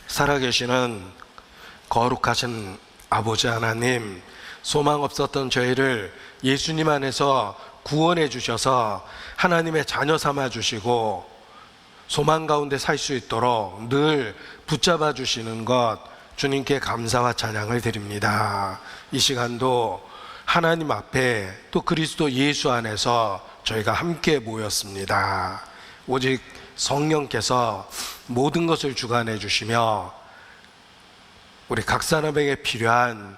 살아계시는 거룩하신 아버지 하나님, 소망 없었던 저희를 예수님 안에서 구원해 주셔서 하나님의 자녀 삼아 주시고 소망 가운데 살 수 있도록 늘 붙잡아 주시는 것, 주님께 감사와 찬양을 드립니다. 이 시간도 하나님 앞에 또 그리스도 예수 안에서 저희가 함께 모였습니다. 오직 성령께서 모든 것을 주관해 주시며 우리 각 사람에게 필요한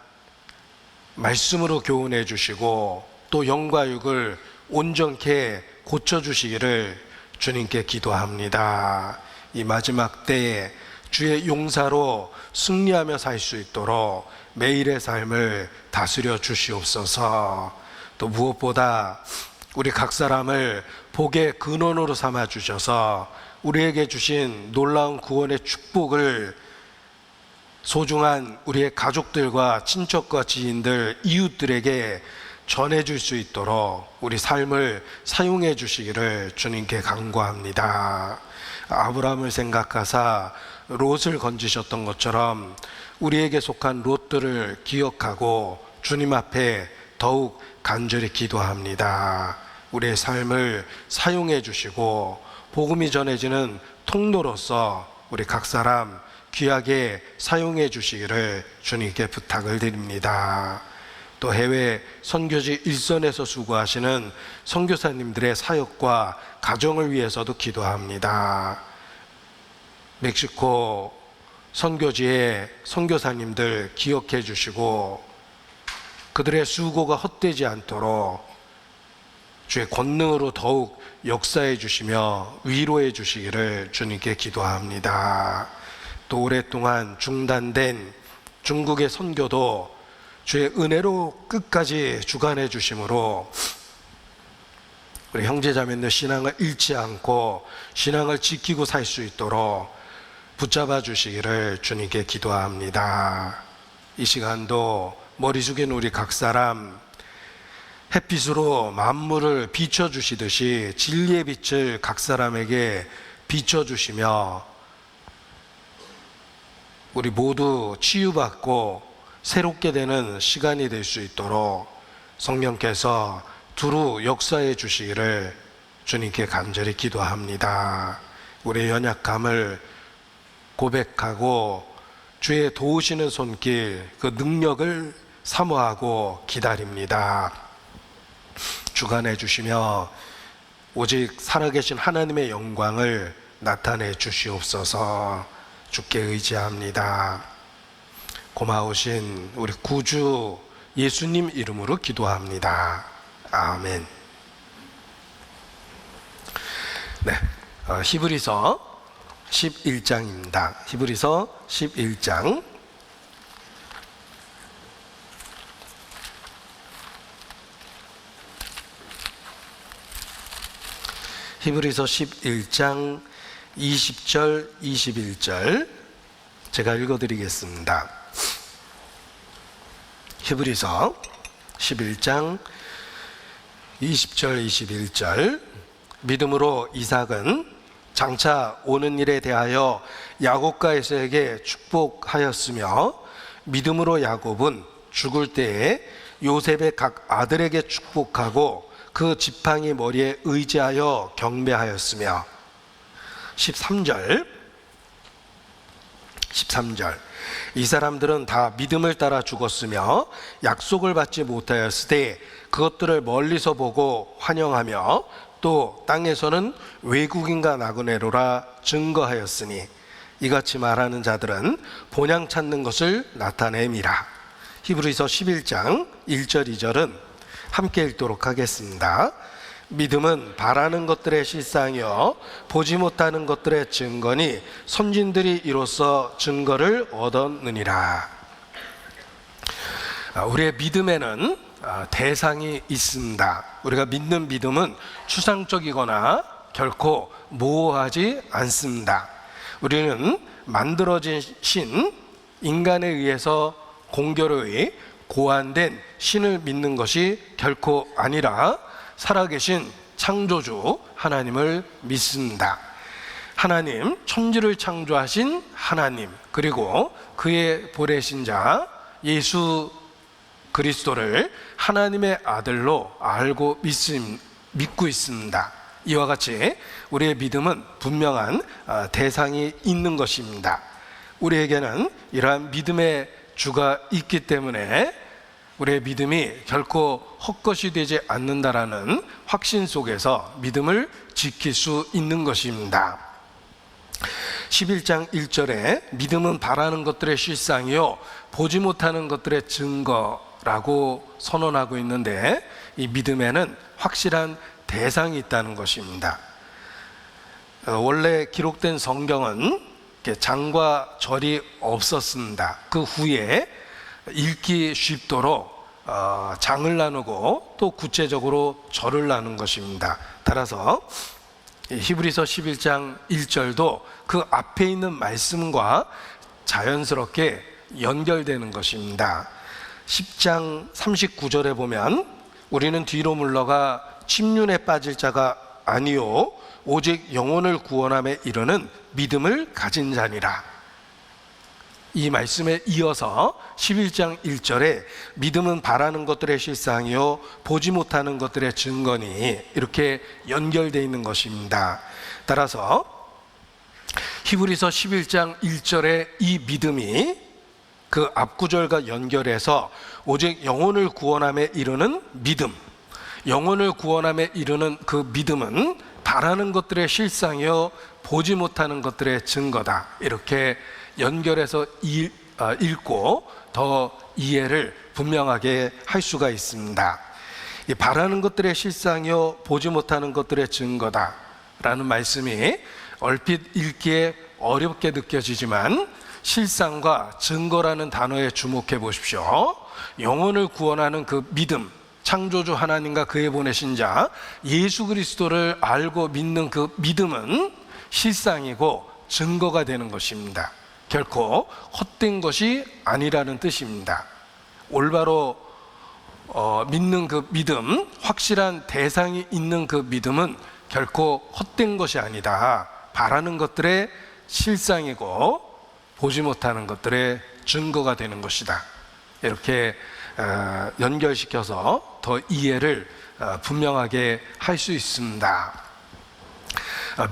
말씀으로 교훈해 주시고 또 영과 육을 온전케 고쳐주시기를 주님께 기도합니다. 이 마지막 때에 주의 용사로 승리하며 살 수 있도록 매일의 삶을 다스려 주시옵소서. 또 무엇보다 우리 각 사람을 복의 근원으로 삼아 주셔서 우리에게 주신 놀라운 구원의 축복을 소중한 우리의 가족들과 친척과 지인들, 이웃들에게 전해줄 수 있도록 우리 삶을 사용해 주시기를 주님께 간구합니다. 아브라함을 생각하사 롯을 건지셨던 것처럼 우리에게 속한 롯들을 기억하고 주님 앞에 더욱 간절히 기도합니다. 우리의 삶을 사용해 주시고 복음이 전해지는 통로로서 우리 각 사람 귀하게 사용해 주시기를 주님께 부탁을 드립니다. 또 해외 선교지 일선에서 수고하시는 선교사님들의 사역과 가정을 위해서도 기도합니다. 멕시코 선교지의 선교사님들 기억해 주시고 그들의 수고가 헛되지 않도록 주의 권능으로 더욱 역사해 주시며 위로해 주시기를 주님께 기도합니다. 또 오랫동안 중단된 중국의 선교도 주의 은혜로 끝까지 주관해 주심으로 우리 형제자매들 신앙을 잃지 않고 신앙을 지키고 살 수 있도록 붙잡아 주시기를 주님께 기도합니다. 이 시간도 머리 숙인 우리 각 사람 햇빛으로 만물을 비춰주시듯이 진리의 빛을 각 사람에게 비춰주시며 우리 모두 치유받고 새롭게 되는 시간이 될 수 있도록 성령께서 두루 역사해 주시기를 주님께 간절히 기도합니다. 우리의 연약함을 고백하고 주의 도우시는 손길, 그 능력을 사모하고 기다립니다. 주관해 주시며 오직 살아계신 하나님의 영광을 나타내 주시옵소서. 주께 의지합니다. 고마우신 우리 구주 예수님 이름으로 기도합니다. 아멘. 네, 히브리서 11장입니다. 히브리서 11장. 히브리서 11장 20절, 21절 제가 읽어드리겠습니다. 히브리서 11장 20절, 21절. 믿음으로 이삭은 장차 오는 일에 대하여 야곱과 에서에게 축복하였으며 믿음으로 야곱은 죽을 때에 요셉의 각 아들에게 축복하고 그 지팡이 머리에 의지하여 경배하였으며 13절 이 사람들은 다 믿음을 따라 죽었으며 약속을 받지 못하였을 때 그것들을 멀리서 보고 환영하며 또 땅에서는 외국인과 나그네로라 증거하였으니 이같이 말하는 자들은 본향 찾는 것을 나타냄이라. 히브리서 11장 1절 2절은 함께 읽도록 하겠습니다. 믿음은 바라는 것들의 실상이요 보지 못하는 것들의 증거니 선진들이 이로써 증거를 얻었느니라. 우리의 믿음에는 대상이 있습니다. 우리가 믿는 믿음은 추상적이거나 결코 모호하지 않습니다. 우리는 만들어진 신, 인간에 의해서 공교로이 고안된 신을 믿는 것이 결코 아니라 살아계신 창조주 하나님을 믿습니다. 하나님, 천지를 창조하신 하나님, 그리고 그의 보내신 자 예수 그리스도를 하나님의 아들로 알고 믿고 있습니다. 이와 같이 우리의 믿음은 분명한 대상이 있는 것입니다. 우리에게는 이러한 믿음의 주가 있기 때문에 우리의 믿음이 결코 헛것이 되지 않는다라는 확신 속에서 믿음을 지킬 수 있는 것입니다. 11장 1절에 믿음은 바라는 것들의 실상이요 보지 못하는 것들의 증거라고 선언하고 있는데, 이 믿음에는 확실한 대상이 있다는 것입니다. 원래 기록된 성경은 장과 절이 없었습니다. 그 후에 읽기 쉽도록 장을 나누고 또 구체적으로 절을 나눈 것입니다. 따라서 히브리서 11장 1절도 그 앞에 있는 말씀과 자연스럽게 연결되는 것입니다. 10장 39절에 보면 우리는 뒤로 물러가 침륜에 빠질 자가 아니요 오직 영혼을 구원함에 이르는 믿음을 가진 자니라. 이 말씀에 이어서 11장 1절에 믿음은 바라는 것들의 실상이요 보지 못하는 것들의 증거니, 이렇게 연결되어 있는 것입니다. 따라서 히브리서 11장 1절의 이 믿음이 그 앞구절과 연결해서 오직 영혼을 구원함에 이르는 믿음, 영혼을 구원함에 이르는 그 믿음은 바라는 것들의 실상이요 보지 못하는 것들의 증거다, 이렇게 연결해서 읽고 더 이해를 분명하게 할 수가 있습니다. 이 바라는 것들의 실상이요 보지 못하는 것들의 증거다 라는 말씀이 얼핏 읽기에 어렵게 느껴지지만 실상과 증거라는 단어에 주목해 보십시오. 영혼을 구원하는 그 믿음, 창조주 하나님과 그의 보내신 자 예수 그리스도를 알고 믿는 그 믿음은 실상이고 증거가 되는 것입니다. 결코 헛된 것이 아니라는 뜻입니다. 올바로 믿는 그 믿음, 확실한 대상이 있는 그 믿음은 결코 헛된 것이 아니다. 바라는 것들의 실상이고 보지 못하는 것들의 증거가 되는 것이다. 이렇게 연결시켜서 더 이해를 분명하게 할 수 있습니다.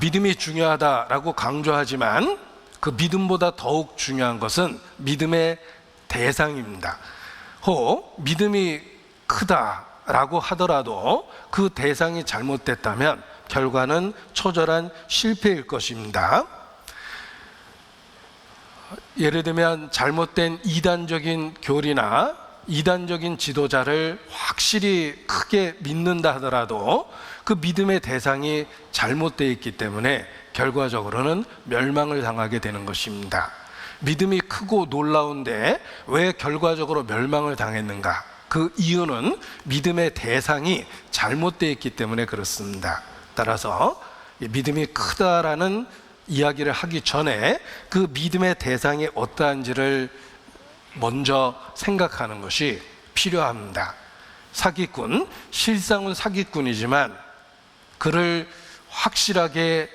믿음이 중요하다라고 강조하지만 그 믿음보다 더욱 중요한 것은 믿음의 대상입니다. 혹 믿음이 크다라고 하더라도 그 대상이 잘못됐다면 결과는 처절한 실패일 것입니다. 예를 들면 잘못된 이단적인 교리나 이단적인 지도자를 확실히 크게 믿는다 하더라도 그 믿음의 대상이 잘못되어 있기 때문에 결과적으로는 멸망을 당하게 되는 것입니다. 믿음이 크고 놀라운데 왜 결과적으로 멸망을 당했는가? 그 이유는 믿음의 대상이 잘못되어 있기 때문에 그렇습니다. 따라서 믿음이 크다라는 이야기를 하기 전에 그 믿음의 대상이 어떠한지를 먼저 생각하는 것이 필요합니다. 사기꾼, 실상은 사기꾼이지만 그를 확실하게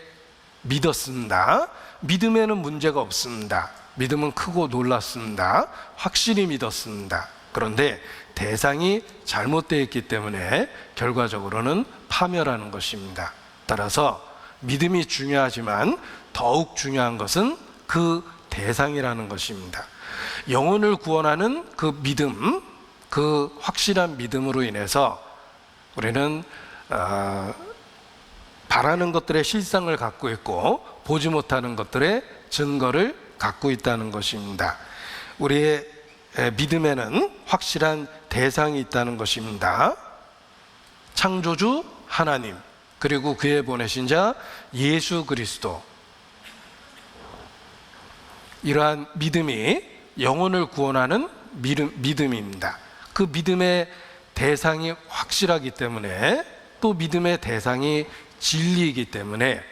믿었습니다. 믿음에는 문제가 없습니다. 믿음은 크고 놀랐습니다. 확실히 믿었습니다. 그런데 대상이 잘못되어 있기 때문에 결과적으로는 파멸하는 것입니다. 따라서 믿음이 중요하지만 더욱 중요한 것은 그 대상이라는 것입니다. 영혼을 구원하는 그 믿음, 그 확실한 믿음으로 인해서 우리는 바라는 것들의 실상을 갖고 있고 보지 못하는 것들의 증거를 갖고 있다는 것입니다. 우리의 믿음에는 확실한 대상이 있다는 것입니다. 창조주 하나님, 그리고 그의 보내신 자 예수 그리스도. 이러한 믿음이 영혼을 구원하는 믿음입니다. 그 믿음의 대상이 확실하기 때문에, 또 믿음의 대상이 진리이기 때문에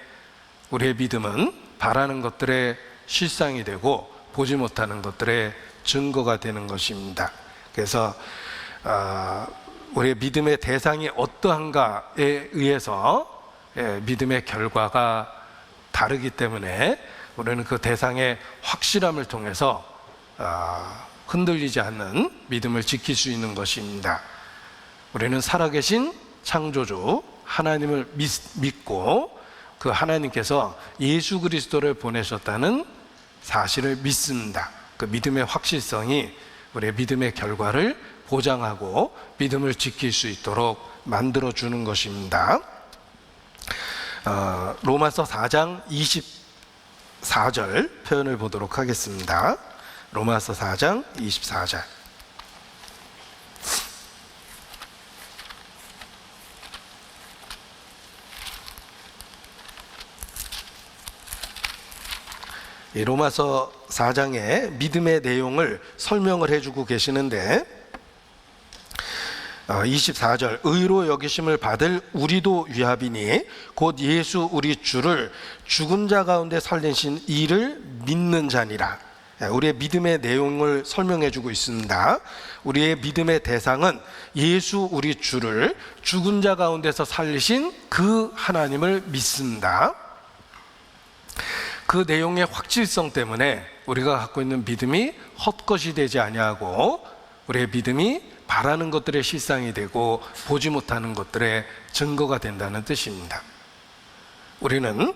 우리의 믿음은 바라는 것들의 실상이 되고 보지 못하는 것들의 증거가 되는 것입니다. 그래서 우리의 믿음의 대상이 어떠한가에 의해서 믿음의 결과가 다르기 때문에 우리는 그 대상의 확실함을 통해서 흔들리지 않는 믿음을 지킬 수 있는 것입니다. 우리는 살아계신 창조주 하나님을 믿고 그 하나님께서 예수 그리스도를 보내셨다는 사실을 믿습니다. 그 믿음의 확실성이 우리의 믿음의 결과를 보장하고 믿음을 지킬 수 있도록 만들어주는 것입니다. 로마서 4장 24절 표현을 보도록 하겠습니다. 로마서 4장 24절. 이 로마서 4장의 믿음의 내용을 설명을 해주고 계시는데 24절 의로 여기심을 받을 우리도 유하비니 곧 예수 우리 주를 죽은 자 가운데 살리신 이를 믿는 자니라. 우리의 믿음의 내용을 설명해 주고 있습니다. 우리의 믿음의 대상은 예수 우리 주를 죽은 자 가운데서 살리신 그 하나님을 믿습니다. 그 내용의 확실성 때문에 우리가 갖고 있는 믿음이 헛것이 되지 아니하고 우리의 믿음이 바라는 것들의 실상이 되고 보지 못하는 것들의 증거가 된다는 뜻입니다. 우리는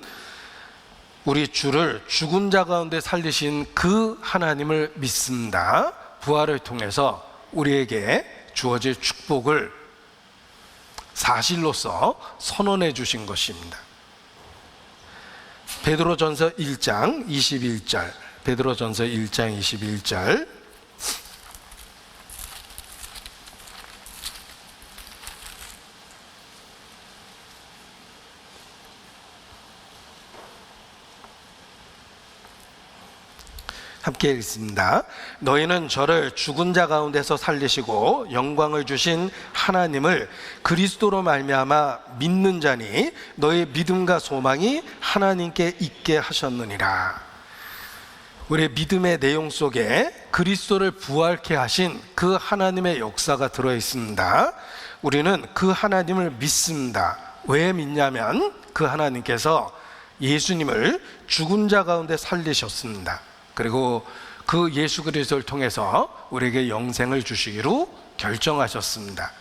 우리 주를 죽은 자 가운데 살리신 그 하나님을 믿습니다. 부활을 통해서 우리에게 주어질 축복을 사실로서 선언해 주신 것입니다. 베드로전서 1장 21절, 베드로전서 1장 21절. 함께 읽습니다. 너희는 저를 죽은 자 가운데서 살리시고 영광을 주신 하나님을 그리스도로 말미암아 믿는 자니 너희 믿음과 소망이 하나님께 있게 하셨느니라. 우리의 믿음의 내용 속에 그리스도를 부활케 하신 그 하나님의 역사가 들어 있습니다. 우리는 그 하나님을 믿습니다. 왜 믿냐면 그 하나님께서 예수님을 죽은 자 가운데 살리셨습니다. 그리고 그 예수 그리스도를 통해서 우리에게 영생을 주시기로 결정하셨습니다.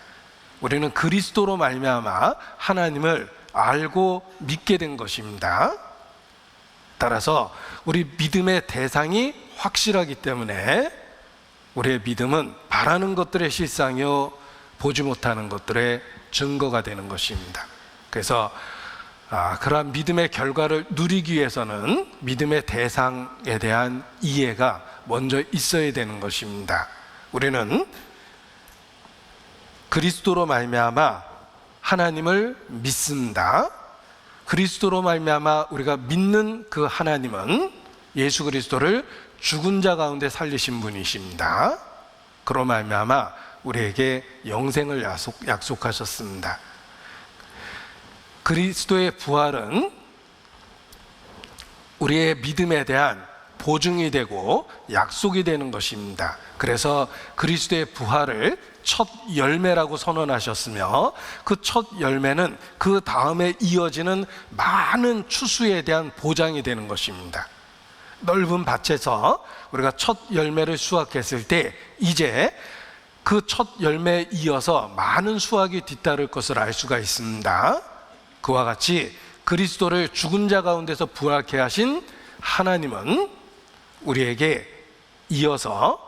우리는 그리스도로 말미암아 하나님을 알고 믿게 된 것입니다. 따라서 우리 믿음의 대상이 확실하기 때문에 우리의 믿음은 바라는 것들의 실상이요 보지 못하는 것들의 증거가 되는 것입니다. 그래서 그러한 믿음의 결과를 누리기 위해서는 믿음의 대상에 대한 이해가 먼저 있어야 되는 것입니다. 우리는 그리스도로 말미암아 하나님을 믿습니다. 그리스도로 말미암아 우리가 믿는 그 하나님은 예수 그리스도를 죽은 자 가운데 살리신 분이십니다. 그로 말미암아 우리에게 영생을 약속하셨습니다. 그리스도의 부활은 우리의 믿음에 대한 보증이 되고 약속이 되는 것입니다. 그래서 그리스도의 부활을 첫 열매라고 선언하셨으며 그 첫 열매는 그 다음에 이어지는 많은 추수에 대한 보장이 되는 것입니다. 넓은 밭에서 우리가 첫 열매를 수확했을 때 이제 그 첫 열매에 이어서 많은 수확이 뒤따를 것을 알 수가 있습니다. 그와 같이 그리스도를 죽은 자 가운데서 부활케 하신 하나님은 우리에게 이어서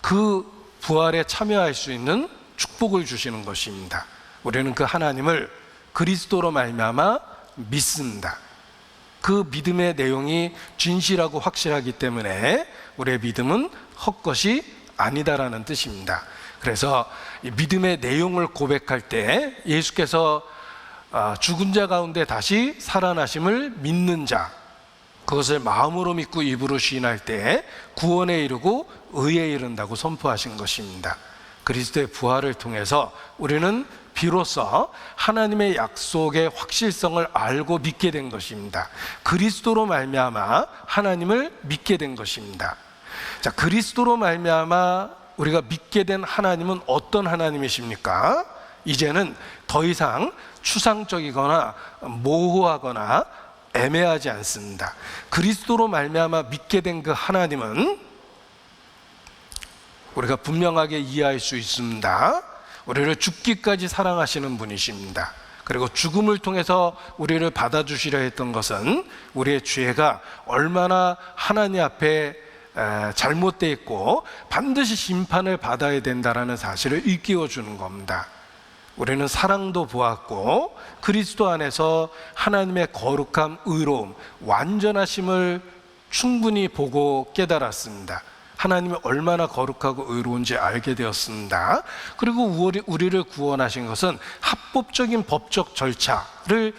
그 부활에 참여할 수 있는 축복을 주시는 것입니다. 우리는 그 하나님을 그리스도로 말미암아 믿습니다. 그 믿음의 내용이 진실하고 확실하기 때문에 우리의 믿음은 헛것이 아니다라는 뜻입니다. 그래서 이 믿음의 내용을 고백할 때 예수께서 죽은 자 가운데 다시 살아나심을 믿는 자, 그것을 마음으로 믿고 입으로 시인할 때 구원에 이르고 의에 이른다고 선포하신 것입니다. 그리스도의 부활을 통해서 우리는 비로소 하나님의 약속의 확실성을 알고 믿게 된 것입니다. 그리스도로 말미암아 하나님을 믿게 된 것입니다. 자, 그리스도로 말미암아 우리가 믿게 된 하나님은 어떤 하나님이십니까? 이제는 더 이상 추상적이거나 모호하거나 애매하지 않습니다. 그리스도로 말미암아 믿게 된 그 하나님은 우리가 분명하게 이해할 수 있습니다. 우리를 죽기까지 사랑하시는 분이십니다. 그리고 죽음을 통해서 우리를 받아주시려 했던 것은 우리의 죄가 얼마나 하나님 앞에 잘못되어 있고 반드시 심판을 받아야 된다는 사실을 일깨워 주는 겁니다. 우리는 사랑도 보았고 그리스도 안에서 하나님의 거룩함, 의로움, 완전하심을 충분히 보고 깨달았습니다. 하나님이 얼마나 거룩하고 의로운지 알게 되었습니다. 그리고 우리를 구원하신 것은 합법적인 법적 절차를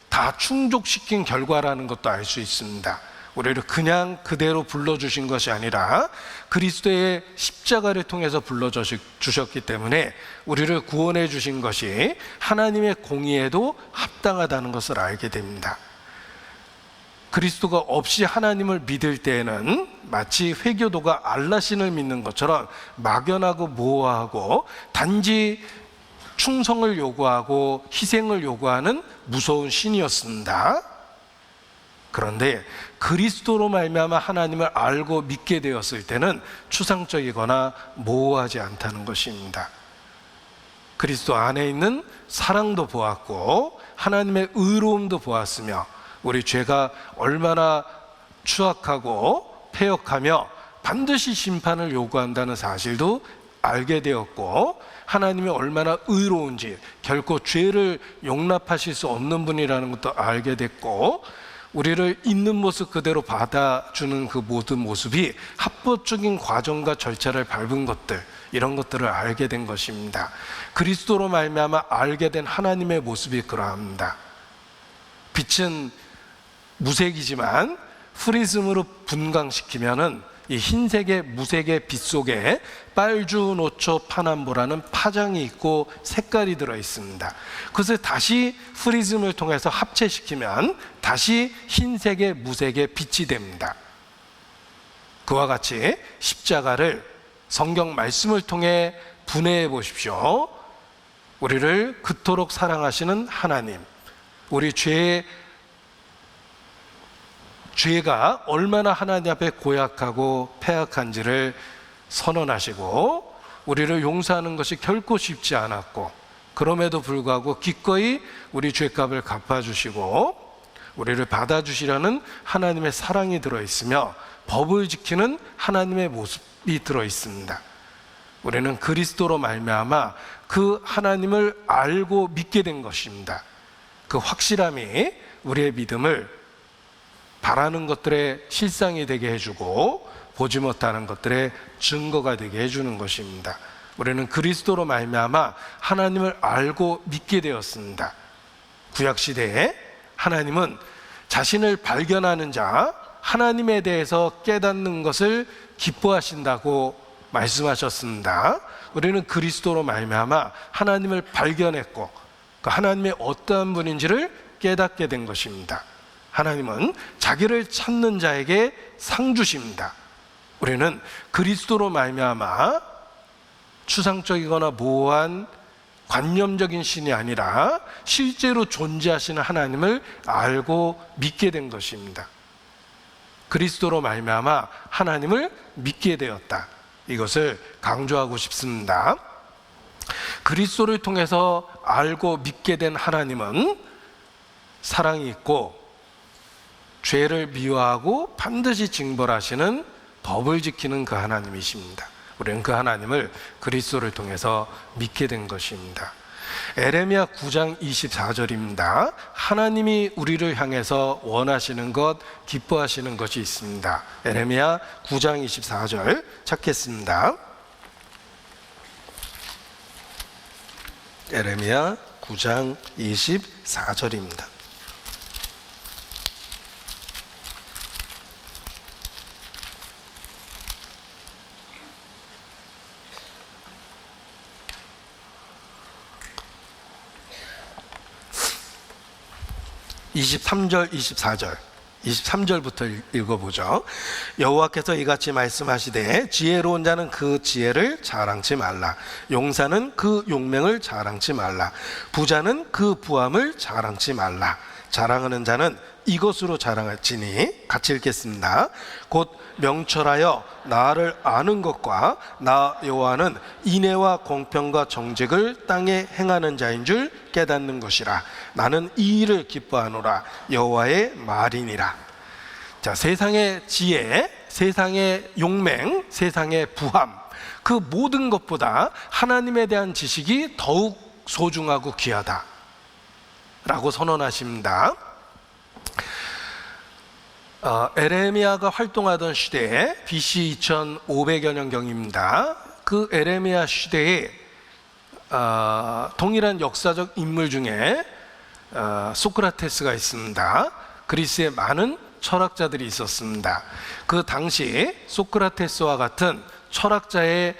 다 충족시킨 결과라는 것도 알 수 있습니다. 우리를 그냥 그대로 불러주신 것이 아니라 그리스도의 십자가를 통해서 불러주셨기 때문에 우리를 구원해 주신 것이 하나님의 공의에도 합당하다는 것을 알게 됩니다. 그리스도가 없이 하나님을 믿을 때에는 마치 회교도가 알라신을 믿는 것처럼 막연하고 모호하고 단지 충성을 요구하고 희생을 요구하는 무서운 신이었습니다. 그런데 그리스도로 말미암아 하나님을 알고 믿게 되었을 때는 추상적이거나 모호하지 않다는 것입니다. 그리스도 안에 있는 사랑도 보았고 하나님의 의로움도 보았으며 우리 죄가 얼마나 추악하고 패역하며 반드시 심판을 요구한다는 사실도 알게 되었고 하나님이 얼마나 의로운지 결코 죄를 용납하실 수 없는 분이라는 것도 알게 됐고 우리를 있는 모습 그대로 받아주는 그 모든 모습이 합법적인 과정과 절차를 밟은 것들, 이런 것들을 알게 된 것입니다. 그리스도로 말미암아 알게 된 하나님의 모습이 그러합니다. 빛은 무색이지만 프리즘으로 분광시키면은 이 흰색의 무색의 빛 속에 빨주, 노초, 파남보라는 파장이 있고 색깔이 들어 있습니다. 그것을 다시 프리즘을 통해서 합체시키면 다시 흰색의 무색의 빛이 됩니다. 그와 같이 십자가를 성경 말씀을 통해 분해해 보십시오. 우리를 그토록 사랑하시는 하나님, 우리 죄가 얼마나 하나님 앞에 고약하고 패악한지를 선언하시고 우리를 용서하는 것이 결코 쉽지 않았고 그럼에도 불구하고 기꺼이 우리 죄값을 갚아주시고 우리를 받아주시려는 하나님의 사랑이 들어있으며 법을 지키는 하나님의 모습이 들어있습니다. 우리는 그리스도로 말미암아 그 하나님을 알고 믿게 된 것입니다. 그 확실함이 우리의 믿음을 바라는 것들의 실상이 되게 해주고 보지 못하는 것들의 증거가 되게 해주는 것입니다. 우리는 그리스도로 말미암아 하나님을 알고 믿게 되었습니다. 구약시대에 하나님은 자신을 발견하는 자, 하나님에 대해서 깨닫는 것을 기뻐하신다고 말씀하셨습니다. 우리는 그리스도로 말미암아 하나님을 발견했고 그 하나님의 어떠한 분인지를 깨닫게 된 것입니다. 하나님은 자기를 찾는 자에게 상 주십니다. 우리는 그리스도로 말미암아 추상적이거나 모호한 관념적인 신이 아니라 실제로 존재하시는 하나님을 알고 믿게 된 것입니다. 그리스도로 말미암아 하나님을 믿게 되었다. 이것을 강조하고 싶습니다. 그리스도를 통해서 알고 믿게 된 하나님은 사랑이 있고 죄를 미워하고 반드시 징벌하시는 법을 지키는 그 하나님이십니다. 우리는 그 하나님을 그리스도를 통해서 믿게 된 것입니다. 에레미야 9장 24절입니다. 하나님이 우리를 향해서 원하시는 것, 기뻐하시는 것이 있습니다. 에레미야 9장 24절 찾겠습니다. 에레미야 9장 24절입니다. (23절) 23절부터 읽어보죠. 여호와께서 이같이 말씀하시되 지혜로운 자는 그 지혜를 자랑치 말라. 용사는 그 용맹을 자랑치 말라. 부자는 그 부함을 자랑치 말라. 자랑하는 자는 이것으로 자랑할지니. 같이 읽겠습니다. 곧 명철하여 나를 아는 것과 나 여호와는 인애와 공평과 정직을 땅에 행하는 자인 줄 깨닫는 것이라. 나는 이 일을 기뻐하노라. 여호와의 말이니라. 자, 세상의 지혜, 세상의 용맹, 세상의 부함, 그 모든 것보다 하나님에 대한 지식이 더욱 소중하고 귀하다 라고 선언하십니다. 에레미야가 활동하던 시대에 BC 2500여 년경입니다. 그 에레미야 시대에 동일한 역사적 인물 중에 소크라테스가 있습니다. 그리스에 많은 철학자들이 있었습니다. 그 당시 소크라테스와 같은 철학자의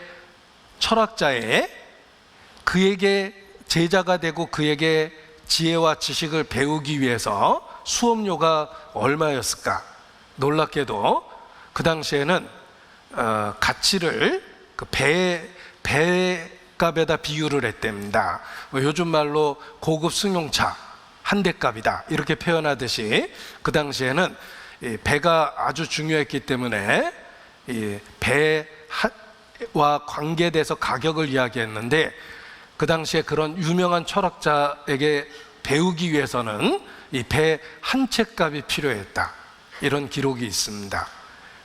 그에게 제자가 되고 그에게 지혜와 지식을 배우기 위해서 수업료가 얼마였을까? 놀랍게도 그 당시에는 가치를 그 배값에다 비유를 했답니다. 요즘 말로 고급 승용차 한 대 값이다 이렇게 표현하듯이 그 당시에는 배가 아주 중요했기 때문에 이 배와 관계돼서 가격을 이야기했는데, 그 당시에 그런 유명한 철학자에게 배우기 위해서는 이 배 한 채 값이 필요했다, 이런 기록이 있습니다.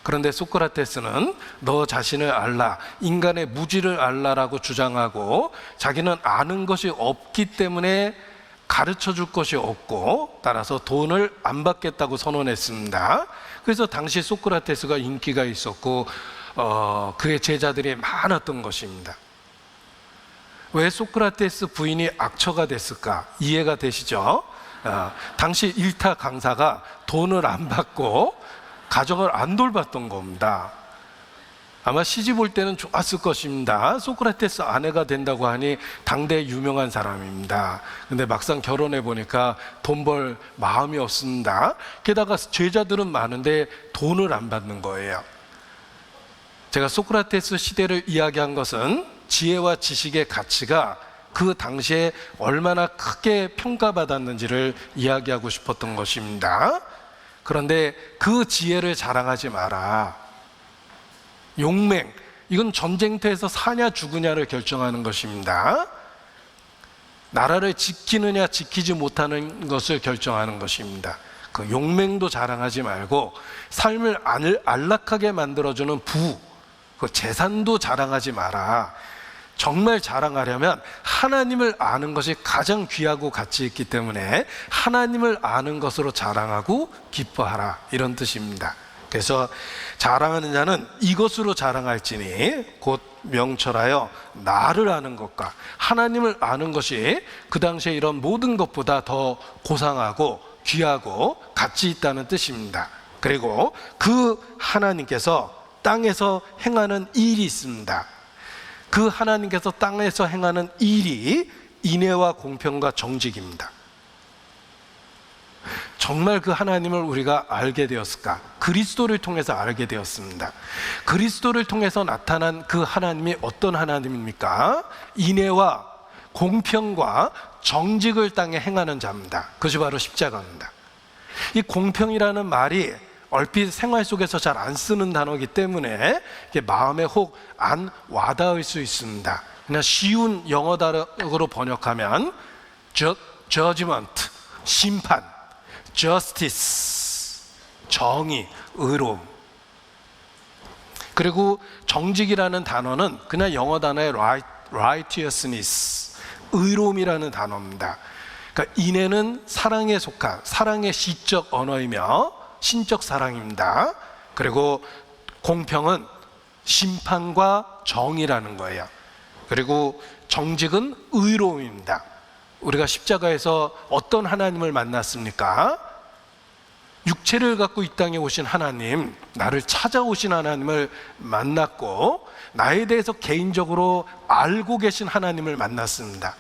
그런데 소크라테스는 너 자신을 알라, 인간의 무지를 알라라고 주장하고, 자기는 아는 것이 없기 때문에 가르쳐 줄 것이 없고 따라서 돈을 안 받겠다고 선언했습니다. 그래서 당시 소크라테스가 인기가 있었고 그의 제자들이 많았던 것입니다. 왜 소크라테스 부인이 악처가 됐을까? 이해가 되시죠? 당시 일타 강사가 돈을 안 받고 가정을 안 돌봤던 겁니다. 아마 시집 올 때는 좋았을 것입니다. 소크라테스 아내가 된다고 하니 당대 유명한 사람입니다. 근데 막상 결혼해 보니까 돈 벌 마음이 없습니다. 게다가 제자들은 많은데 돈을 안 받는 거예요. 제가 소크라테스 시대를 이야기한 것은 지혜와 지식의 가치가 그 당시에 얼마나 크게 평가받았는지를 이야기하고 싶었던 것입니다. 그런데 그 지혜를 자랑하지 마라. 용맹, 이건 전쟁터에서 사냐 죽으냐를 결정하는 것입니다. 나라를 지키느냐 지키지 못하는 것을 결정하는 것입니다. 그 용맹도 자랑하지 말고 삶을 안락하게 만들어주는 그 재산도 자랑하지 마라. 정말 자랑하려면 하나님을 아는 것이 가장 귀하고 가치 있기 때문에 하나님을 아는 것으로 자랑하고 기뻐하라, 이런 뜻입니다. 그래서 자랑하는 자는 이것으로 자랑할지니 곧 명철하여 나를 아는 것과 하나님을 아는 것이 그 당시에 이런 모든 것보다 더 고상하고 귀하고 가치 있다는 뜻입니다. 그리고 그 하나님께서 땅에서 행하는 일이 있습니다. 그 하나님께서 땅에서 행하는 일이 인애와 공평과 정직입니다. 정말 그 하나님을 우리가 알게 되었을까? 그리스도를 통해서 알게 되었습니다. 그리스도를 통해서 나타난 그 하나님이 어떤 하나님입니까? 인애와 공평과 정직을 땅에 행하는 자입니다. 그것이 바로 십자가입니다. 이 공평이라는 말이 얼핏 생활 속에서 잘 안 쓰는 단어이기 때문에 마음에 혹 안 와닿을 수 있습니다. 그냥 쉬운 영어 단어로 번역하면 judgment, 심판, justice, 정의, 의로움. 그리고 정직이라는 단어는 그냥 영어 단어의 righteousness, 의로움이라는 단어입니다. 그러니까 인애는 사랑에 속한 사랑의 시적 언어이며 신적 사랑입니다. 그리고 공평은 심판과 정의라는 거예요. 그리고 정직은 의로움입니다. 우리가 십자가에서 어떤 하나님을 만났습니까? 육체를 갖고 이 땅에 오신 하나님, 나를 찾아오신 하나님을 만났고 나에 대해서 개인적으로 알고 계신 하나님을 만났습니다.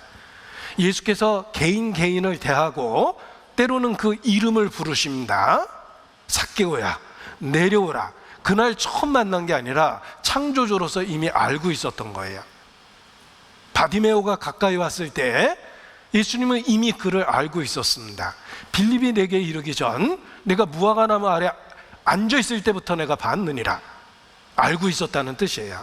예수께서 개인을 대하고 때로는 그 이름을 부르십니다. 삭개오야, 내려오라. 그날 처음 만난 게 아니라 창조주로서 이미 알고 있었던 거예요. 바디메오가 가까이 왔을 때 예수님은 이미 그를 알고 있었습니다. 빌립이 내게 이르기 전 내가 무화과나무 아래 앉아 있을 때부터 내가 봤느니라. 알고 있었다는 뜻이에요.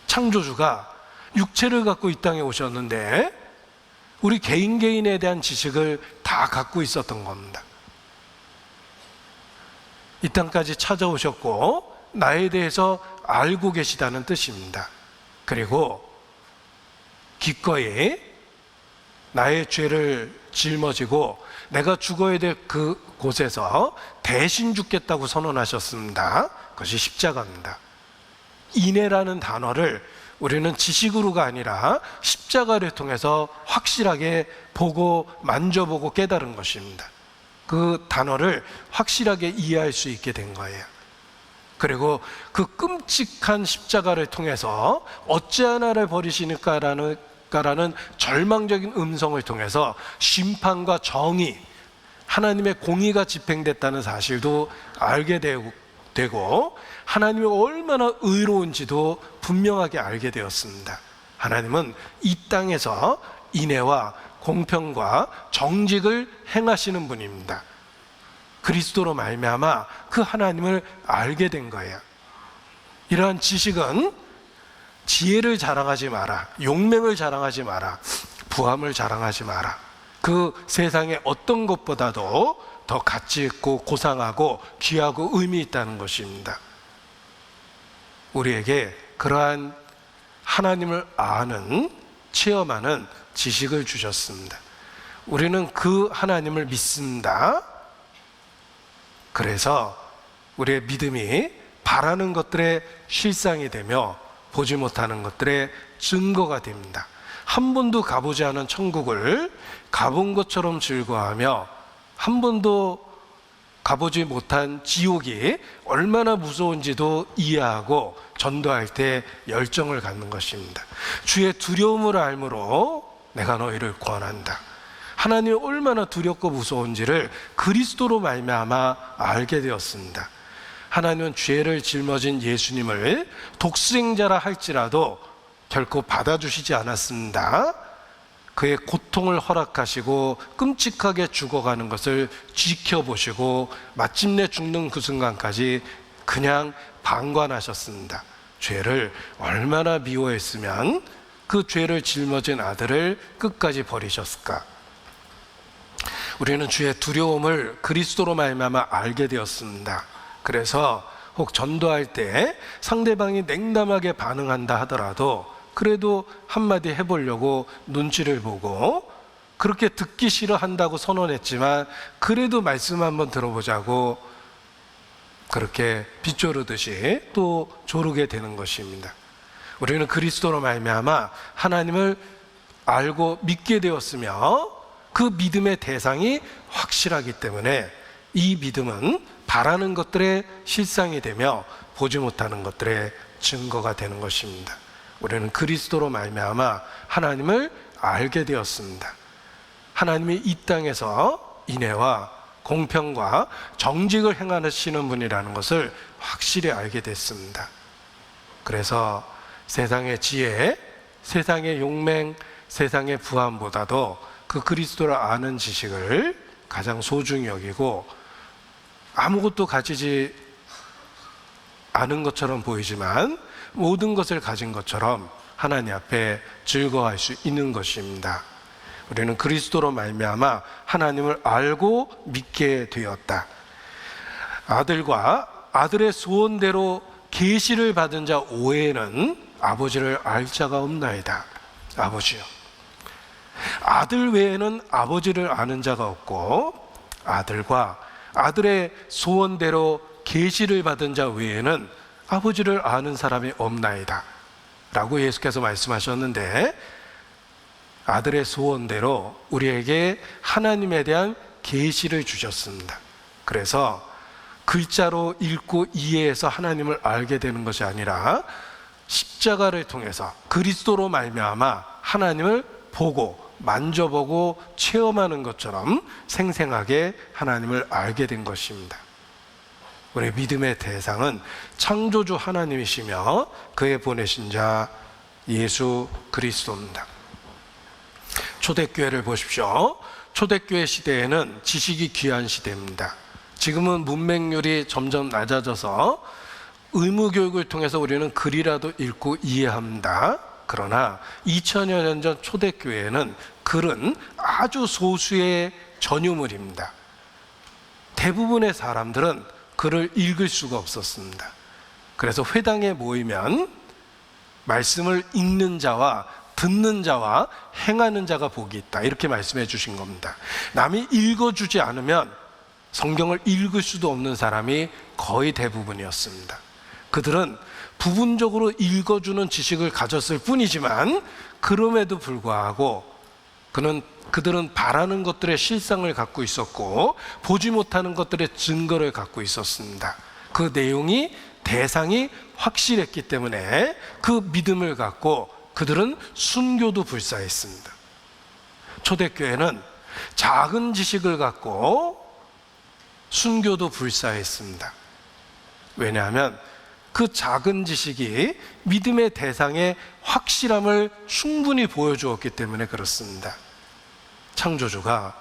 창조주가 육체를 갖고 이 땅에 오셨는데 우리 개인에 대한 지식을 다 갖고 있었던 겁니다. 이 땅까지 찾아오셨고 나에 대해서 알고 계시다는 뜻입니다. 그리고 기꺼이 나의 죄를 짊어지고 내가 죽어야 될 그곳에서 대신 죽겠다고 선언하셨습니다. 그것이 십자가입니다. 인애라는 단어를 우리는 지식으로가 아니라 십자가를 통해서 확실하게 보고 만져보고 깨달은 것입니다. 그 단어를 확실하게 이해할 수 있게 된 거예요. 그리고 그 끔찍한 십자가를 통해서 어찌하여 나를 버리시니까라는 절망적인 음성을 통해서 심판과 정의, 하나님의 공의가 집행됐다는 사실도 알게 되고 하나님이 얼마나 의로운지도 분명하게 알게 되었습니다. 하나님은 이 땅에서 인애와 공평과 정직을 행하시는 분입니다. 그리스도로 말미암아 그 하나님을 알게 된 거예요. 이러한 지식은 지혜를 자랑하지 마라, 용맹을 자랑하지 마라, 부함을 자랑하지 마라. 그 세상의 어떤 것보다도 더 가치 있고 고상하고 귀하고 의미 있다는 것입니다. 우리에게 그러한 하나님을 아는, 체험하는 지식을 주셨습니다. 우리는 그 하나님을 믿습니다. 그래서 우리의 믿음이 바라는 것들의 실상이 되며 보지 못하는 것들의 증거가 됩니다. 한 번도 가보지 않은 천국을 가본 것처럼 즐거워하며 한 번도 가보지 못한 지옥이 얼마나 무서운지도 이해하고 전도할 때 열정을 갖는 것입니다. 주의 두려움을 알므로 내가 너희를 구원한다. 하나님이 얼마나 두렵고 무서운지를 그리스도로 말미암아 알게 되었습니다. 하나님은 죄를 짊어진 예수님을 독수행자라 할지라도 결코 받아주시지 않았습니다. 그의 고통을 허락하시고 끔찍하게 죽어가는 것을 지켜보시고 마침내 죽는 그 순간까지 그냥 방관하셨습니다. 죄를 얼마나 미워했으면 그 죄를 짊어진 아들을 끝까지 버리셨을까? 우리는 주의 두려움을 그리스도로 말미암아 알게 되었습니다. 그래서 혹 전도할 때 상대방이 냉담하게 반응한다 하더라도 그래도 한마디 해보려고 눈치를 보고 그렇게 듣기 싫어한다고 선언했지만 그래도 말씀 한번 들어보자고 그렇게 빗조르듯이 또 조르게 되는 것입니다. 우리는 그리스도로 말미암아 하나님을 알고 믿게 되었으며 그 믿음의 대상이 확실하기 때문에 이 믿음은 바라는 것들의 실상이 되며 보지 못하는 것들의 증거가 되는 것입니다. 우리는 그리스도로 말미암아 하나님을 알게 되었습니다. 하나님이 이 땅에서 인애와 공평과 정직을 행하시는 분이라는 것을 확실히 알게 됐습니다. 그래서 세상의 지혜, 세상의 용맹, 세상의 부함보다도 그 그리스도를 아는 지식을 가장 소중히 여기고 아무것도 가지지 않은 것처럼 보이지만 모든 것을 가진 것처럼 하나님 앞에 즐거워할 수 있는 것입니다. 우리는 그리스도로 말미암아 하나님을 알고 믿게 되었다. 아들과 아들의 소원대로 계시를 받은 자 외에는 아버지를 알 자가 없나이다. 아버지요, 아들 외에는 아버지를 아는 자가 없고 아들과 아들의 소원대로 계시를 받은 자 외에는 아버지를 아는 사람이 없나이다 라고 예수께서 말씀하셨는데, 아들의 소원대로 우리에게 하나님에 대한 계시를 주셨습니다. 그래서 글자로 읽고 이해해서 하나님을 알게 되는 것이 아니라 십자가를 통해서 그리스도로 말미암아 하나님을 보고 만져보고 체험하는 것처럼 생생하게 하나님을 알게 된 것입니다. 우리의 믿음의 대상은 창조주 하나님이시며 그의 보내신 자 예수 그리스도입니다. 초대교회를 보십시오. 초대교회 시대에는 지식이 귀한 시대입니다. 지금은 문맹률이 점점 낮아져서 의무교육을 통해서 우리는 글이라도 읽고 이해합니다. 그러나 2000여 년 전 초대교회에는 글은 아주 소수의 전유물입니다. 대부분의 사람들은 글을 읽을 수가 없었습니다. 그래서 회당에 모이면 말씀을 읽는 자와 듣는 자와 행하는 자가 복이 있다, 이렇게 말씀해 주신 겁니다. 남이 읽어주지 않으면 성경을 읽을 수도 없는 사람이 거의 대부분이었습니다. 그들은 부분적으로 읽어주는 지식을 가졌을 뿐이지만 그럼에도 불구하고 그들은 바라는 것들의 실상을 갖고 있었고 보지 못하는 것들의 증거를 갖고 있었습니다. 그 내용이 대상이 확실했기 때문에 그 믿음을 갖고 그들은 순교도 불사했습니다. 초대교회는 작은 지식을 갖고 순교도 불사했습니다. 왜냐하면 그 작은 지식이 믿음의 대상의 확실함을 충분히 보여주었기 때문에 그렇습니다. 창조주가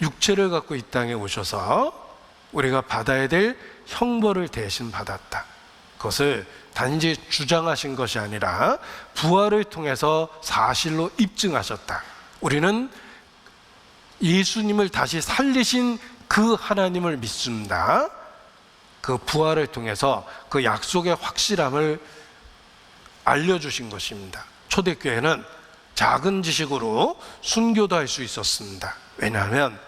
육체를 갖고 이 땅에 오셔서 우리가 받아야 될 형벌을 대신 받았다. 그것을 단지 주장하신 것이 아니라 부활을 통해서 사실로 입증하셨다. 우리는 예수님을 다시 살리신 그 하나님을 믿습니다. 그 부활을 통해서 그 약속의 확실함을 알려주신 것입니다. 초대교회는 작은 지식으로 순교도 할 수 있었습니다. 왜냐하면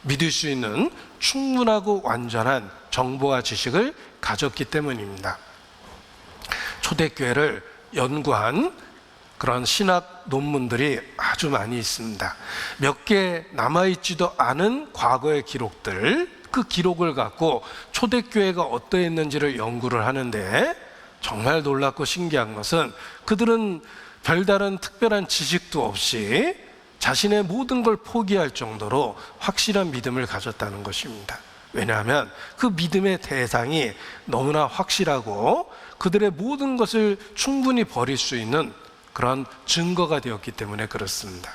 믿을 수 있는 충분하고 완전한 정보와 지식을 가졌기 때문입니다. 초대교회를 연구한 그런 신학 논문들이 아주 많이 있습니다. 몇 개 남아있지도 않은 과거의 기록들, 그 기록을 갖고 초대교회가 어떠했는지를 연구를 하는데 정말 놀랍고 신기한 것은 그들은 별다른 특별한 지식도 없이 자신의 모든 걸 포기할 정도로 확실한 믿음을 가졌다는 것입니다. 왜냐하면 그 믿음의 대상이 너무나 확실하고 그들의 모든 것을 충분히 버릴 수 있는 그런 증거가 되었기 때문에 그렇습니다.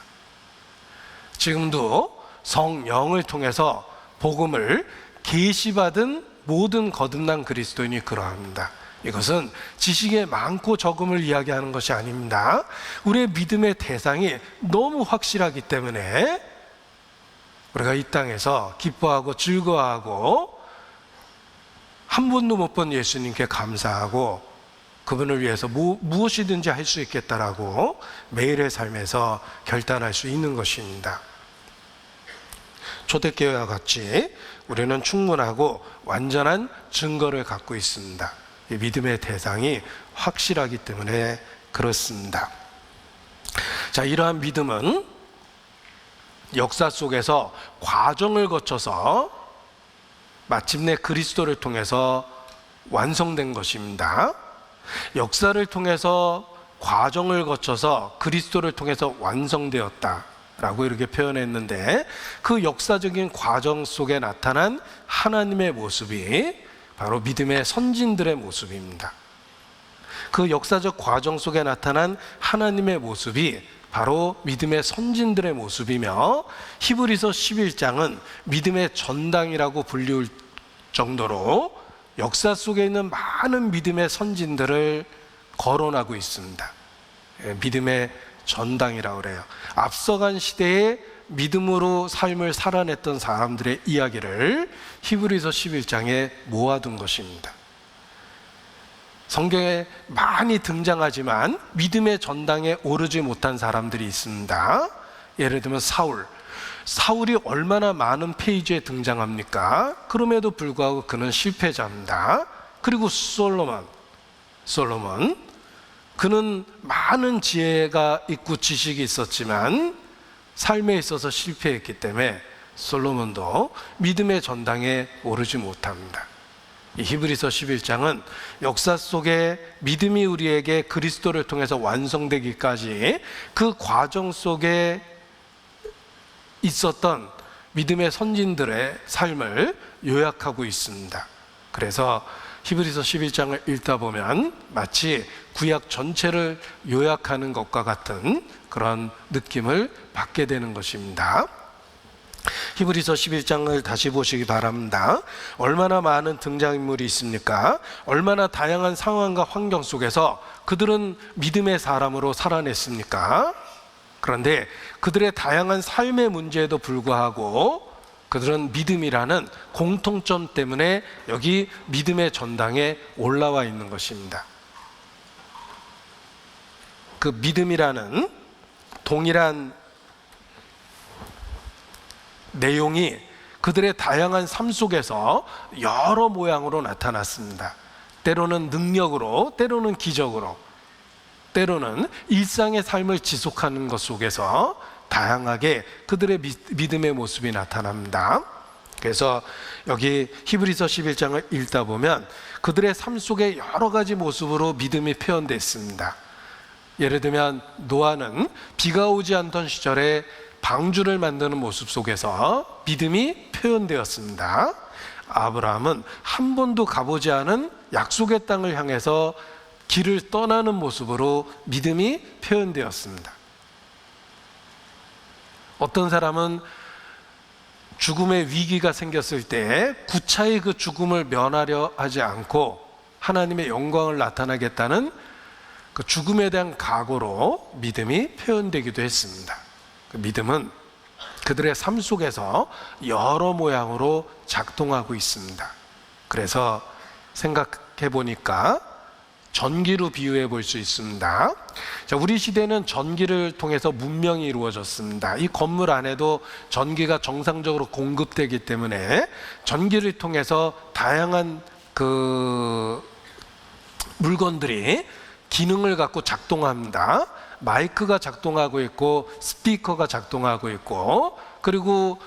지금도 성령을 통해서 복음을 계시받은 모든 거듭난 그리스도인이 그러합니다. 이것은 지식의 많고 적음을 이야기하는 것이 아닙니다. 우리의 믿음의 대상이 너무 확실하기 때문에 우리가 이 땅에서 기뻐하고 즐거워하고 한 번도 못 본 예수님께 감사하고 그분을 위해서 무엇이든지 할 수 있겠다라고 매일의 삶에서 결단할 수 있는 것입니다. 초대교회와 같이 우리는 충분하고 완전한 증거를 갖고 있습니다. 이 믿음의 대상이 확실하기 때문에 그렇습니다. 자, 이러한 믿음은 역사 속에서 과정을 거쳐서 마침내 그리스도를 통해서 완성된 것입니다. 역사를 통해서 과정을 거쳐서 그리스도를 통해서 완성되었다라고 이렇게 표현했는데 그 역사적인 과정 속에 나타난 하나님의 모습이 바로 믿음의 선진들의 모습입니다. 그 역사적 과정 속에 나타난 하나님의 모습이 바로 믿음의 선진들의 모습이며 히브리서 11장은 믿음의 전당이라고 불리울 정도로 역사 속에 있는 많은 믿음의 선진들을 거론하고 있습니다. 믿음의 전당이라고 그래요. 앞서간 시대에 믿음으로 삶을 살아냈던 사람들의 이야기를 히브리서 11장에 모아둔 것입니다. 성경에 많이 등장하지만 믿음의 전당에 오르지 못한 사람들이 있습니다. 예를 들면 사울이 얼마나 많은 페이지에 등장합니까? 그럼에도 불구하고 그는 실패자입니다. 그리고 솔로몬, 그는 많은 지혜가 있고 지식이 있었지만 삶에 있어서 실패했기 때문에 솔로몬도 믿음의 전당에 오르지 못합니다. 이 히브리서 11장은 역사 속에 믿음이 우리에게 그리스도를 통해서 완성되기까지 그 과정 속에 있었던 믿음의 선진들의 삶을 요약하고 있습니다. 그래서 히브리서 11장을 읽다 보면 마치 구약 전체를 요약하는 것과 같은 그런 느낌을 받게 되는 것입니다. 히브리서 11장을 다시 보시기 바랍니다. 얼마나 많은 등장인물이 있습니까? 얼마나 다양한 상황과 환경 속에서 그들은 믿음의 사람으로 살아냈습니까? 그런데 그들의 다양한 삶의 문제에도 불구하고 그들은 믿음이라는 공통점 때문에 여기 믿음의 전당에 올라와 있는 것입니다. 그 믿음이라는 동일한 내용이 그들의 다양한 삶 속에서 여러 모양으로 나타났습니다. 때로는 능력으로, 때로는 기적으로, 때로는 일상의 삶을 지속하는 것 속에서 다양하게 그들의 믿음의 모습이 나타납니다. 그래서 여기 히브리서 11장을 읽다 보면 그들의 삶 속에 여러 가지 모습으로 믿음이 표현되어 있습니다. 예를 들면 노아는 비가 오지 않던 시절에 방주를 만드는 모습 속에서 믿음이 표현되었습니다. 아브라함은 한 번도 가보지 않은 약속의 땅을 향해서 길을 떠나는 모습으로 믿음이 표현되었습니다. 어떤 사람은 죽음의 위기가 생겼을 때 구차히 그 죽음을 면하려 하지 않고 하나님의 영광을 나타나겠다는 그 죽음에 대한 각오로 믿음이 표현되기도 했습니다. 그 믿음은 그들의 삶 속에서 여러 모양으로 작동하고 있습니다. 그래서 생각해 보니까 전기로 비유해 볼 수 있습니다. 자, 우리 시대는 전기를 통해서 문명이 이루어졌습니다. 이 건물 안에도 전기가 정상적으로 공급되기 때문에 전기를 통해서 다양한 그 물건들이 기능을 갖고 작동합니다. 마이크가 작동하고 있고 스피커가 작동하고 있고 그리고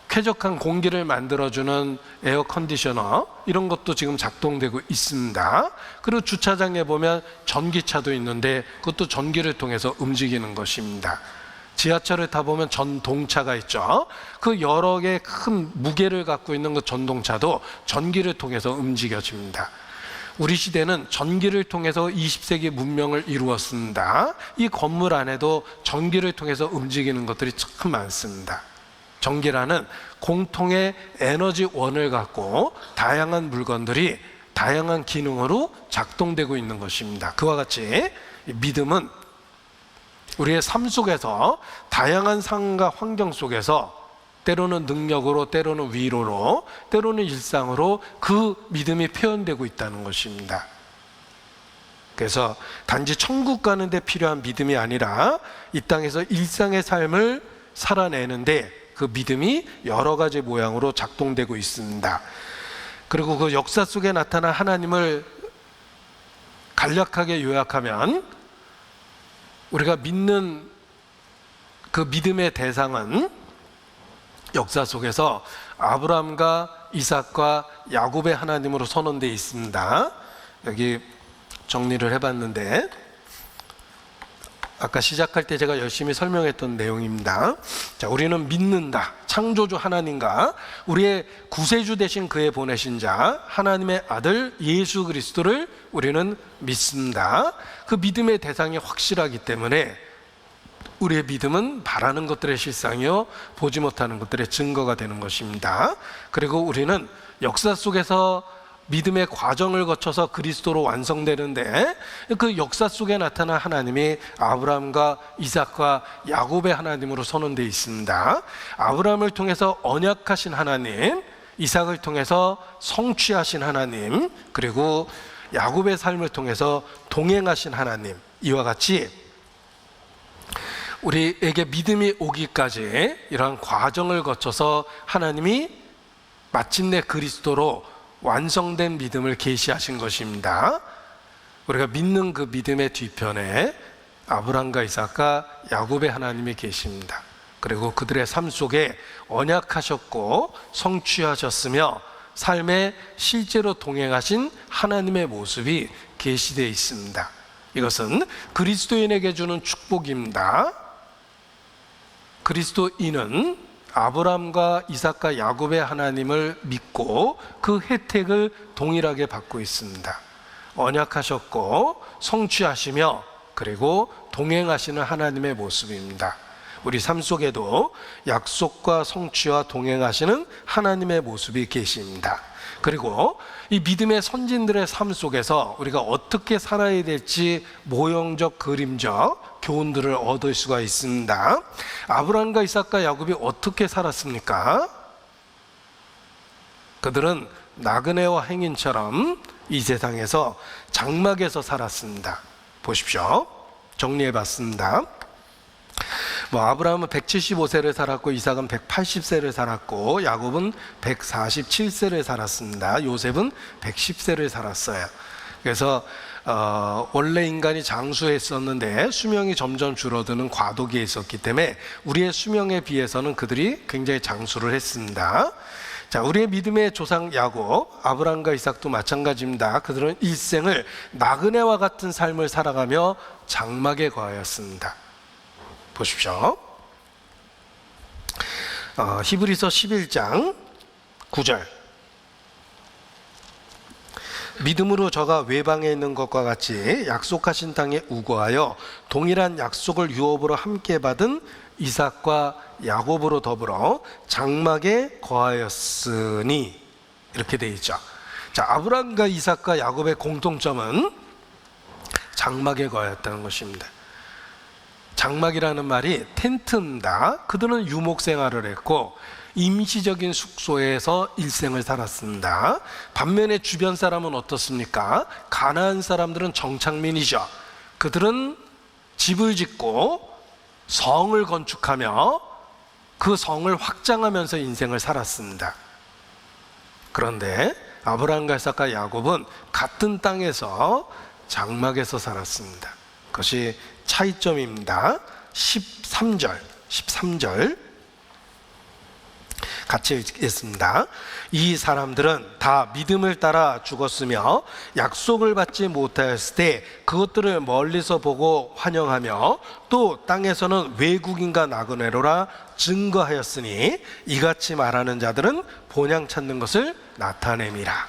쾌적한 공기를 만들어주는 에어 컨디셔너 이런 것도 지금 작동되고 있습니다. 그리고 주차장에 보면 전기차도 있는데 그것도 전기를 통해서 움직이는 것입니다. 지하철을 타보면 전동차가 있죠. 그 여러 개의 큰 무게를 갖고 있는 그 전동차도 전기를 통해서 움직여집니다. 우리 시대는 전기를 통해서 20세기 문명을 이루었습니다. 이 건물 안에도 전기를 통해서 움직이는 것들이 참 많습니다. 전기라는 공통의 에너지원을 갖고 다양한 물건들이 다양한 기능으로 작동되고 있는 것입니다. 그와 같이 믿음은 우리의 삶 속에서 다양한 상황과 환경 속에서 때로는 능력으로, 때로는 위로로, 때로는 일상으로 그 믿음이 표현되고 있다는 것입니다. 그래서 단지 천국 가는 데 필요한 믿음이 아니라 이 땅에서 일상의 삶을 살아내는데 그 믿음이 여러 가지 모양으로 작동되고 있습니다. 그리고 그 역사 속에 나타난 하나님을 간략하게 요약하면 우리가 믿는 그 믿음의 대상은 역사 속에서 아브라함과 이삭과 야곱의 하나님으로 선언되어 있습니다. 여기 정리를 해봤는데 아까 시작할 때 제가 열심히 설명했던 내용입니다. 자, 우리는 믿는다. 창조주 하나님과 우리의 구세주 되신 그의 보내신 자 하나님의 아들 예수 그리스도를 우리는 믿습니다. 그 믿음의 대상이 확실하기 때문에 우리의 믿음은 바라는 것들의 실상이요 보지 못하는 것들의 증거가 되는 것입니다. 그리고 우리는 역사 속에서 믿음의 과정을 거쳐서 그리스도로 완성되는데 그 역사 속에 나타난 하나님이 아브라함과 이삭과 야곱의 하나님으로 선언되어 있습니다. 아브라함을 통해서 언약하신 하나님, 이삭을 통해서 성취하신 하나님, 그리고 야곱의 삶을 통해서 동행하신 하나님, 이와 같이 우리에게 믿음이 오기까지 이러한 과정을 거쳐서 하나님이 마침내 그리스도로 완성된 믿음을 계시하신 것입니다. 우리가 믿는 그 믿음의 뒤편에 아브라함과 이삭과 야곱의 하나님이 계십니다. 그리고 그들의 삶 속에 언약하셨고 성취하셨으며 삶에 실제로 동행하신 하나님의 모습이 계시되어 있습니다. 이것은 그리스도인에게 주는 축복입니다. 그리스도인은 아브라함과 이삭과 야곱의 하나님을 믿고 그 혜택을 동일하게 받고 있습니다. 언약하셨고 성취하시며 그리고 동행하시는 하나님의 모습입니다. 우리 삶 속에도 약속과 성취와 동행하시는 하나님의 모습이 계십니다. 그리고 이 믿음의 선진들의 삶 속에서 우리가 어떻게 살아야 될지 모형적 그림적 교훈들을 얻을 수가 있습니다. 아브라함과 이삭과 야곱이 어떻게 살았습니까? 그들은 나그네와 행인처럼 이 세상에서 장막에서 살았습니다. 보십시오. 정리해 봤습니다. 아브라함은 175세를 살았고 이삭은 180세를 살았고 야곱은 147세를 살았습니다. 요셉은 110세를 살았어요. 그래서 원래 인간이 장수했었는데 수명이 점점 줄어드는 과도기에 있었기 때문에 우리의 수명에 비해서는 그들이 굉장히 장수를 했습니다. 자, 우리의 믿음의 조상 야곱, 아브라함과 이삭도 마찬가지입니다. 그들은 일생을 나그네와 같은 삶을 살아가며 장막에 거하였습니다. 보십시오. 히브리서 11장 9절. 믿음으로 저가 외방에 있는 것과 같이 약속하신 땅에 우거하여 동일한 약속을 유업으로 함께 받은 이삭과 야곱으로 더불어 장막에 거하였으니, 이렇게 되어 있죠. 자, 아브라함과 이삭과 야곱의 공통점은 장막에 거하였다는 것입니다. 장막이라는 말이 텐트입니다. 그들은 유목 생활을 했고 임시적인 숙소에서 일생을 살았습니다. 반면에 주변 사람은 어떻습니까? 가나안 사람들은 정착민이죠. 그들은 집을 짓고 성을 건축하며 그 성을 확장하면서 인생을 살았습니다. 그런데 아브라함과 이삭과 야곱은 같은 땅에서 장막에서 살았습니다. 그것이 차이점입니다. 13절 같이 읽겠습니다. 이 사람들은 다 믿음을 따라 죽었으며 약속을 받지 못하였을 때 그것들을 멀리서 보고 환영하며 또 땅에서는 외국인과 나그네로라 증거하였으니 이같이 말하는 자들은 본향 찾는 것을 나타냄이라.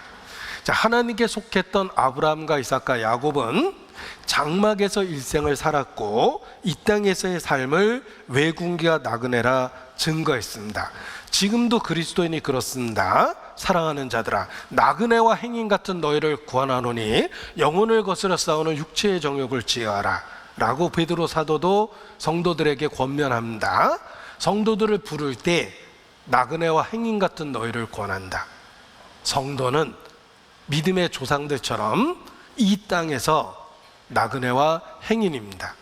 자, 하나님께 속했던 아브라함과 이삭과 야곱은 장막에서 일생을 살았고 이 땅에서의 삶을 외국인과 나그네라 증거했습니다. 지금도 그리스도인이 그렇습니다. 사랑하는 자들아, 나그네와 행인 같은 너희를 구원하노니 영혼을 거스려 싸우는 육체의 정욕을 제어하라 라고 베드로 사도도 성도들에게 권면합니다. 성도들을 부를 때 나그네와 행인 같은 너희를 권한다. 성도는 믿음의 조상들처럼 이 땅에서 나그네와 행인입니다.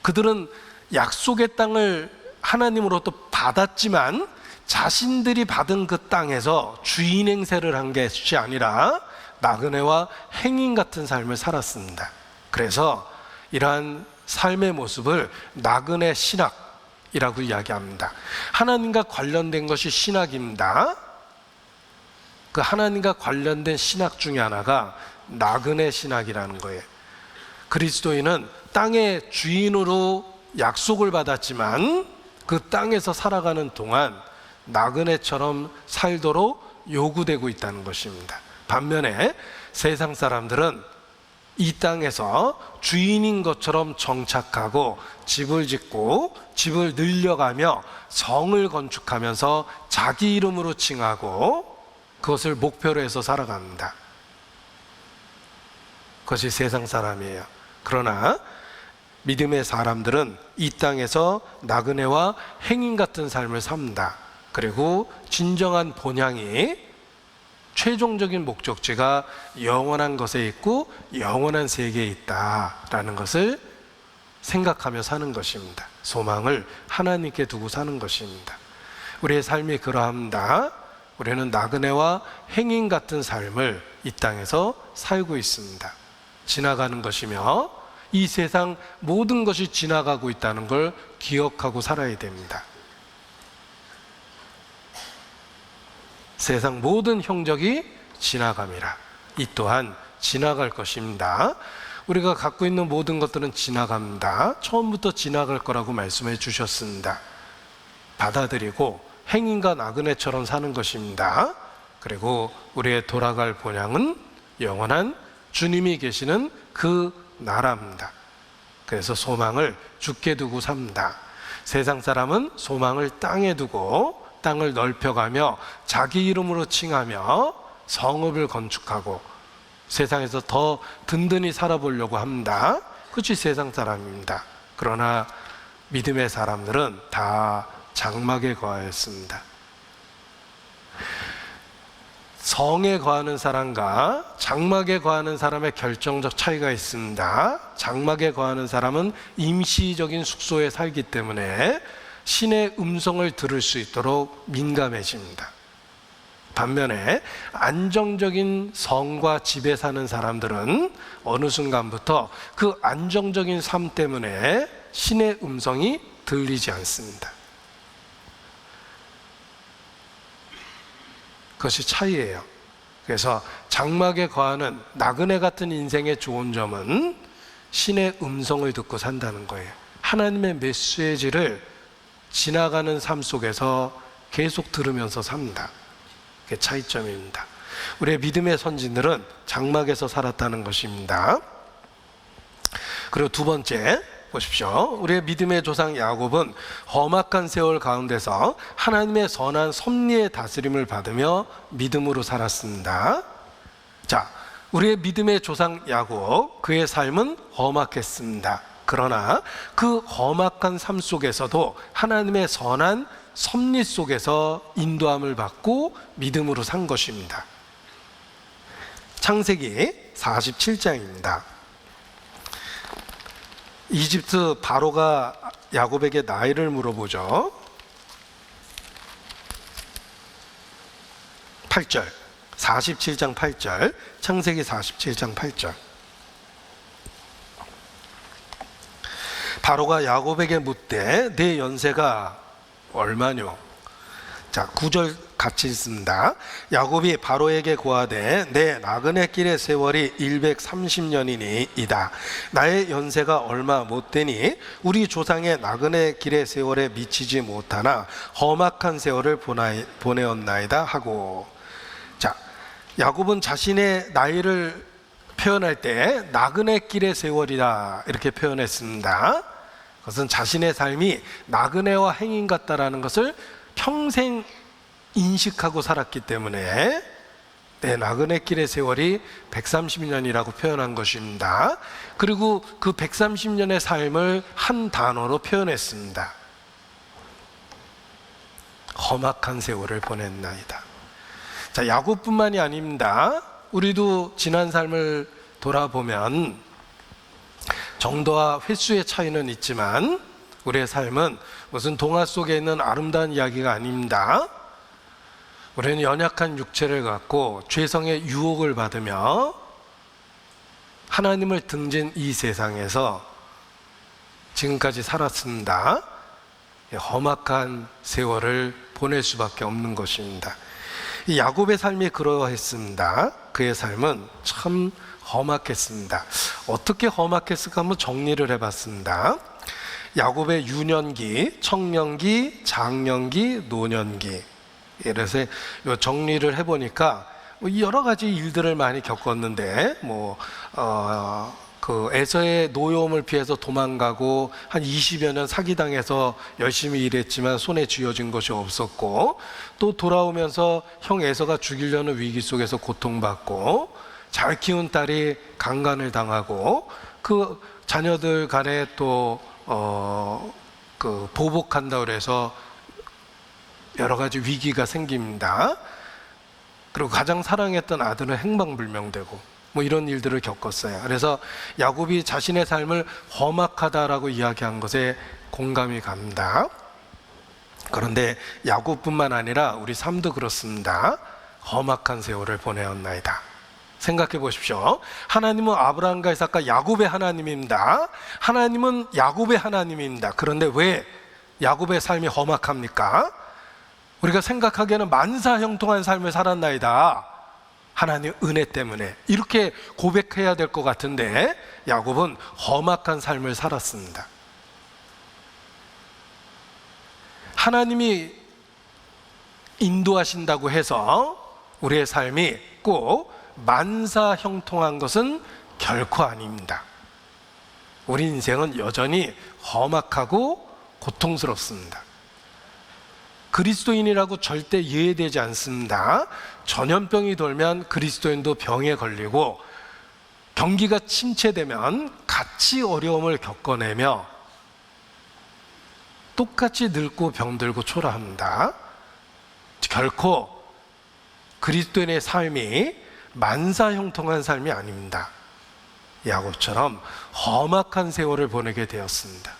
그들은 약속의 땅을 하나님으로부터 받았지만 자신들이 받은 그 땅에서 주인 행세를 한 것이 아니라 나그네와 행인 같은 삶을 살았습니다. 그래서 이러한 삶의 모습을 나그네 신학이라고 이야기합니다. 하나님과 관련된 것이 신학입니다. 그 하나님과 관련된 신학 중에 하나가 나그네 신학이라는 거예요. 그리스도인은 땅의 주인으로 약속을 받았지만 그 땅에서 살아가는 동안 나그네처럼 살도록 요구되고 있다는 것입니다. 반면에 세상 사람들은 이 땅에서 주인인 것처럼 정착하고 집을 짓고 집을 늘려가며 성을 건축하면서 자기 이름으로 칭하고 그것을 목표로 해서 살아갑니다. 그것이 세상 사람이에요. 그러나 믿음의 사람들은 이 땅에서 나그네와 행인 같은 삶을 삽니다. 그리고 진정한 본향이 최종적인 목적지가 영원한 것에 있고 영원한 세계에 있다라는 것을 생각하며 사는 것입니다. 소망을 하나님께 두고 사는 것입니다. 우리의 삶이 그러합니다. 우리는 나그네와 행인 같은 삶을 이 땅에서 살고 있습니다. 지나가는 것이며 이 세상 모든 것이 지나가고 있다는 걸 기억하고 살아야 됩니다. 세상 모든 형적이 지나감이라. 이 또한 지나갈 것입니다. 우리가 갖고 있는 모든 것들은 지나갑니다. 처음부터 지나갈 거라고 말씀해 주셨습니다. 받아들이고 행인과 나그네처럼 사는 것입니다. 그리고 우리의 돌아갈 본향은 영원한 주님이 계시는 그 나라입니다. 그래서 소망을 주께 두고 삽니다. 세상 사람은 소망을 땅에 두고 땅을 넓혀가며 자기 이름으로 칭하며 성읍을 건축하고 세상에서 더 든든히 살아보려고 합니다. 그것이 세상 사람입니다. 그러나 믿음의 사람들은 다 장막에 거하였습니다. 성에 거하는 사람과 장막에 거하는 사람의 결정적 차이가 있습니다. 장막에 거하는 사람은 임시적인 숙소에 살기 때문에 신의 음성을 들을 수 있도록 민감해집니다. 반면에 안정적인 성과 집에 사는 사람들은 어느 순간부터 그 안정적인 삶 때문에 신의 음성이 들리지 않습니다. 그것이 차이예요. 그래서 장막에 거하는 나그네 같은 인생의 좋은 점은 신의 음성을 듣고 산다는 거예요. 하나님의 메시지를 지나가는 삶 속에서 계속 들으면서 삽니다. 그게 차이점입니다. 우리의 믿음의 선진들은 장막에서 살았다는 것입니다. 그리고 두 번째 보십시오. 우리의 믿음의 조상 야곱은 험악한 세월 가운데서 하나님의 선한 섭리의 다스림을 받으며 믿음으로 살았습니다. 자, 우리의 믿음의 조상 야곱, 그의 삶은 험악했습니다. 그러나 그 험악한 삶 속에서도 하나님의 선한 섭리 속에서 인도함을 받고 믿음으로 산 것입니다. 창세기 47장입니다. 이집트 바로가 야곱에게 나이를 물어보죠. 8절, 47장 8절, 창세기 47장 8절. 바로가 야곱에게 묻되 내 연세가 얼마뇨? 자, 9절 같이 읽습니다. 야곱이 바로에게 고하되 내 나그네 길의 세월이 130년이니이다. 나의 연세가 얼마 못되니 우리 조상의 나그네 길의 세월에 미치지 못하나 험악한 세월을 보내었나이다 하고. 자, 야곱은 자신의 나이를 표현할 때 나그네 길의 세월이다 이렇게 표현했습니다. 그것은 자신의 삶이 나그네와 행인 같다라는 것을 평생 인식하고 살았기 때문에 내 나그네 길의 세월이 130년이라고 표현한 것입니다. 그리고 그 130년의 삶을 한 단어로 표현했습니다. 험악한 세월을 보냈나이다. 자, 야곱뿐만이 아닙니다. 우리도 지난 삶을 돌아보면 정도와 횟수의 차이는 있지만 우리의 삶은 무슨 동화 속에 있는 아름다운 이야기가 아닙니다. 우리는 연약한 육체를 갖고 죄성의 유혹을 받으며 하나님을 등진 이 세상에서 지금까지 살았습니다. 험악한 세월을 보낼 수밖에 없는 것입니다. 이 야곱의 삶이 그러했습니다. 그의 삶은 참 험악했습니다. 어떻게 험악했을까 한번 정리를 해봤습니다. 야곱의 유년기, 청년기, 장년기, 노년기. 그래서 정리를 해보니까 여러 가지 일들을 많이 겪었는데 그 에서의 노여움을 피해서 도망가고 한 20여 년 사기당해서 열심히 일했지만 손에 쥐어진 것이 없었고, 또 돌아오면서 형 에서가 죽이려는 위기 속에서 고통받고, 잘 키운 딸이 강간을 당하고, 그 자녀들 간에 또 그 보복한다 그래서 여러 가지 위기가 생깁니다. 그리고 가장 사랑했던 아들은 행방불명되고 이런 일들을 겪었어요. 그래서 야곱이 자신의 삶을 험악하다라고 이야기한 것에 공감이 갑니다. 그런데 야곱뿐만 아니라 우리 삶도 그렇습니다. 험악한 세월을 보내었나이다. 생각해 보십시오. 하나님은 아브라함과 이삭과 야곱의 하나님입니다. 하나님은 야곱의 하나님입니다. 그런데 왜 야곱의 삶이 험악합니까? 우리가 생각하기에는 만사형통한 삶을 살았나이다. 하나님 은혜 때문에 이렇게 고백해야 될 것 같은데 야곱은 험악한 삶을 살았습니다. 하나님이 인도하신다고 해서 우리의 삶이 꼭 만사형통한 것은 결코 아닙니다. 우리 인생은 여전히 험악하고 고통스럽습니다. 그리스도인이라고 절대 이해되지 않습니다. 전염병이 돌면 그리스도인도 병에 걸리고, 경기가 침체되면 같이 어려움을 겪어내며 똑같이 늙고 병들고 초라합니다. 결코 그리스도인의 삶이 만사형통한 삶이 아닙니다. 야곱처럼 험악한 세월을 보내게 되었습니다.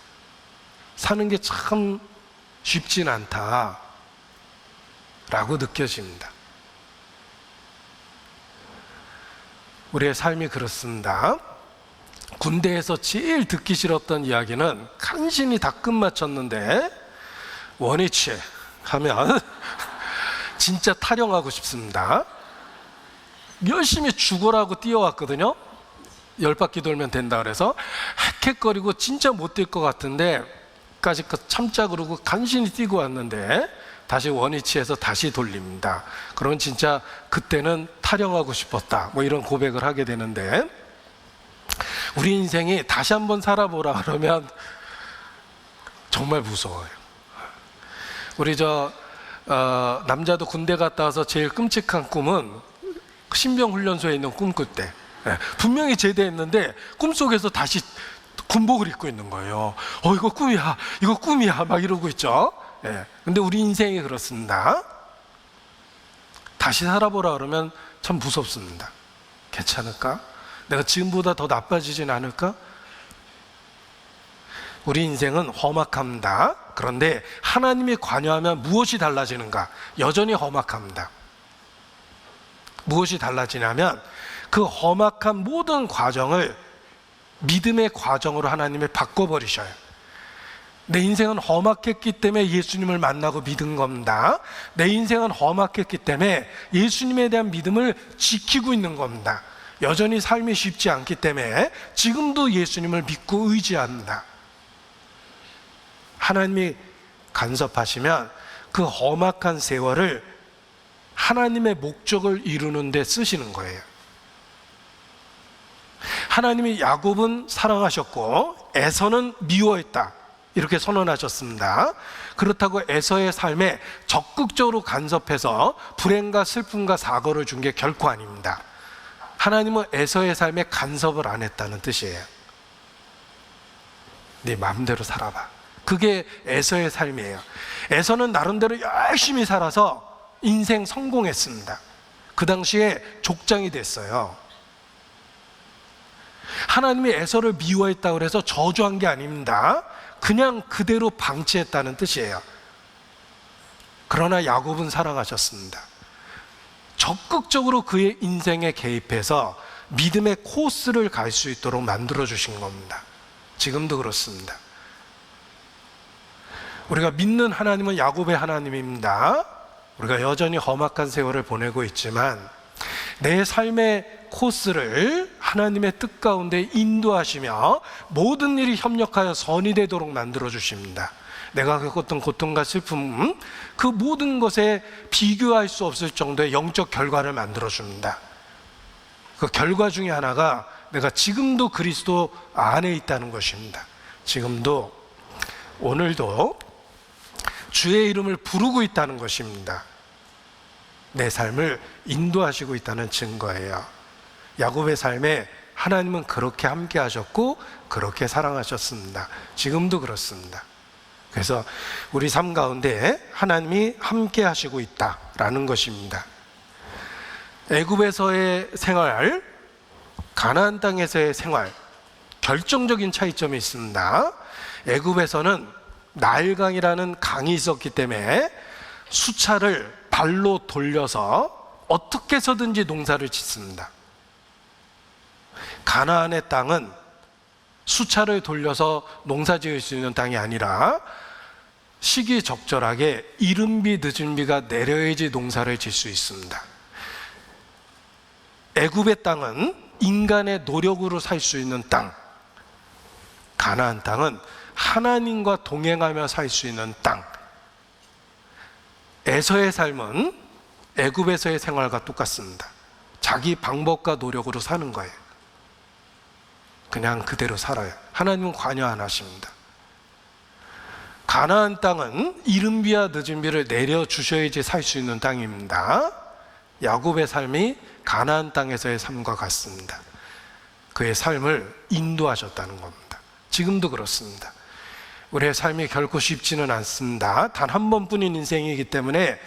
사는 게 참 쉽진 않다 라고 느껴집니다. 우리의 삶이 그렇습니다. 군대에서 제일 듣기 싫었던 이야기는 간신히 다 끝마쳤는데 원위치 하면 진짜 타령하고 싶습니다. 열심히 죽어라고 뛰어왔거든요. 10바퀴 돌면 된다 그래서 헥헥거리고 진짜 못 뛸 것 같은데 까지 참자 그러고 간신히 뛰고 왔는데 다시 원위치해서 다시 돌립니다. 그러면 진짜 그때는 타령하고 싶었다, 뭐 이런 고백을 하게 되는데, 우리 인생이 다시 한번 살아보라 그러면 정말 무서워요. 우리 남자도 군대 갔다 와서 제일 끔찍한 꿈은 신병훈련소에 있는 꿈 꿀 때, 분명히 제대했는데 꿈속에서 다시 군복을 입고 있는 거예요. 이거 꿈이야 막 이러고 있죠. 근데 우리 인생이 그렇습니다. 다시 살아보라 그러면 참 무섭습니다. 괜찮을까? 내가 지금보다 더 나빠지진 않을까? 우리 인생은 험악합니다. 그런데 하나님이 관여하면 무엇이 달라지는가? 여전히 험악합니다. 무엇이 달라지냐면 그 험악한 모든 과정을 믿음의 과정으로 하나님이 바꿔버리셔요. 내 인생은 험악했기 때문에 예수님을 만나고 믿은 겁니다. 내 인생은 험악했기 때문에 예수님에 대한 믿음을 지키고 있는 겁니다. 여전히 삶이 쉽지 않기 때문에 지금도 예수님을 믿고 의지합니다. 하나님이 간섭하시면 그 험악한 세월을 하나님의 목적을 이루는 데 쓰시는 거예요. 하나님이 야곱은 사랑하셨고 에서는 미워했다, 이렇게 선언하셨습니다. 그렇다고 에서의 삶에 적극적으로 간섭해서 불행과 슬픔과 사고를 준 게 결코 아닙니다. 하나님은 에서의 삶에 간섭을 안 했다는 뜻이에요. 네 마음대로 살아봐. 그게 에서의 삶이에요. 에서는 나름대로 열심히 살아서 인생 성공했습니다. 그 당시에 족장이 됐어요. 하나님이 에서를 미워했다고 해서 저주한 게 아닙니다. 그냥 그대로 방치했다는 뜻이에요. 그러나 야곱은 사랑하셨습니다. 적극적으로 그의 인생에 개입해서 믿음의 코스를 갈 수 있도록 만들어 주신 겁니다. 지금도 그렇습니다. 우리가 믿는 하나님은 야곱의 하나님입니다. 우리가 여전히 험악한 세월을 보내고 있지만 내 삶의 코스를 하나님의 뜻 가운데 인도하시며 모든 일이 협력하여 선이 되도록 만들어 주십니다. 내가 겪었던 고통과 슬픔, 그 모든 것에 비교할 수 없을 정도의 영적 결과를 만들어 줍니다. 그 결과 중에 하나가 내가 지금도 그리스도 안에 있다는 것입니다. 지금도, 오늘도 주의 이름을 부르고 있다는 것입니다. 내 삶을 인도하시고 있다는 증거예요. 야곱의 삶에 하나님은 그렇게 함께 하셨고 그렇게 사랑하셨습니다. 지금도 그렇습니다. 그래서 우리 삶 가운데 하나님이 함께 하시고 있다라는 것입니다. 애굽에서의 생활, 가나안 땅에서의 생활, 결정적인 차이점이 있습니다. 애굽에서는 나일강이라는 강이 있었기 때문에 수차를 발로 돌려서 어떻게 해서든지 농사를 짓습니다. 가나안의 땅은 수차를 돌려서 농사 지을 수 있는 땅이 아니라 시기적절하게 이른 비 늦은 비가 내려야지 농사를 질 수 있습니다. 애굽의 땅은 인간의 노력으로 살 수 있는 땅, 가나안 땅은 하나님과 동행하며 살 수 있는 땅, 에서의 삶은 애굽에서의 생활과 똑같습니다. 자기 방법과 노력으로 사는 거예요. 그냥 그대로 살아요. 하나님은 관여 안 하십니다. 가나안 땅은 이른 비와 늦은 비를 내려주셔야지 살 수 있는 땅입니다. 야곱의 삶이 가나안 땅에서의 삶과 같습니다. 그의 삶을 인도하셨다는 겁니다. 지금도 그렇습니다. 우리의 삶이 결코 쉽지는 않습니다. 단 한 번뿐인 인생이기 때문에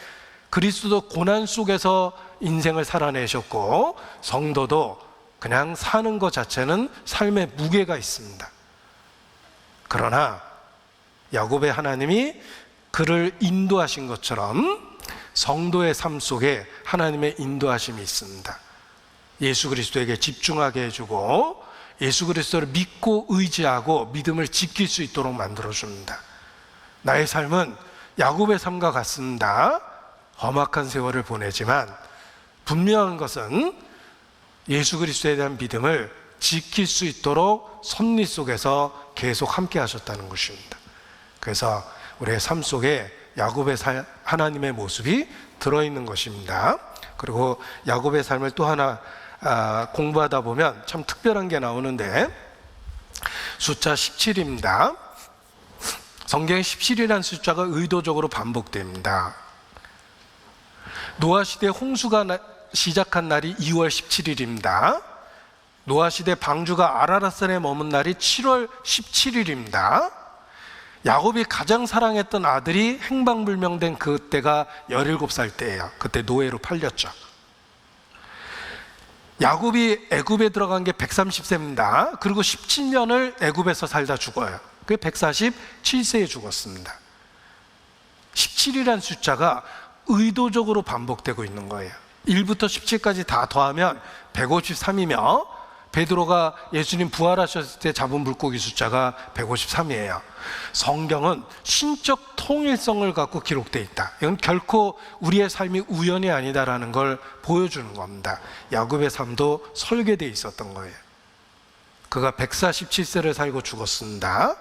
그리스도 고난 속에서 인생을 살아내셨고, 성도도 그냥 사는 것 자체는 삶의 무게가 있습니다. 그러나 야곱의 하나님이 그를 인도하신 것처럼 성도의 삶 속에 하나님의 인도하심이 있습니다. 예수 그리스도에게 집중하게 해주고 예수 그리스도를 믿고 의지하고 믿음을 지킬 수 있도록 만들어줍니다. 나의 삶은 야곱의 삶과 같습니다. 험악한 세월을 보내지만 분명한 것은 예수 그리스도에 대한 믿음을 지킬 수 있도록 섭리 속에서 계속 함께 하셨다는 것입니다. 그래서 우리의 삶 속에 야곱의 하나님의 모습이 들어있는 것입니다. 그리고 야곱의 삶을 또 하나 공부하다 보면 참 특별한 게 나오는데, 숫자 17입니다. 성경에 17이라는 숫자가 의도적으로 반복됩니다. 노아 시대 홍수가 시작한 날이 2월 17일입니다. 노아 시대 방주가 아라랏산에 머문 날이 7월 17일입니다. 야곱이 가장 사랑했던 아들이 행방불명된 그때가 17살 때예요. 그때 노예로 팔렸죠. 야곱이 애굽에 들어간 게 130세입니다. 그리고 17년을 애굽에서 살다 죽어요. 그게 147세에 죽었습니다. 17이라는 숫자가 의도적으로 반복되고 있는 거예요. 1부터 17까지 다 더하면 153이며 베드로가 예수님 부활하셨을 때 잡은 물고기 숫자가 153이에요. 성경은 신적 통일성을 갖고 기록되어 있다. 이건 결코 우리의 삶이 우연이 아니다라는 걸 보여주는 겁니다. 야곱의 삶도 설계되어 있었던 거예요. 그가 147세를 살고 죽었습니다.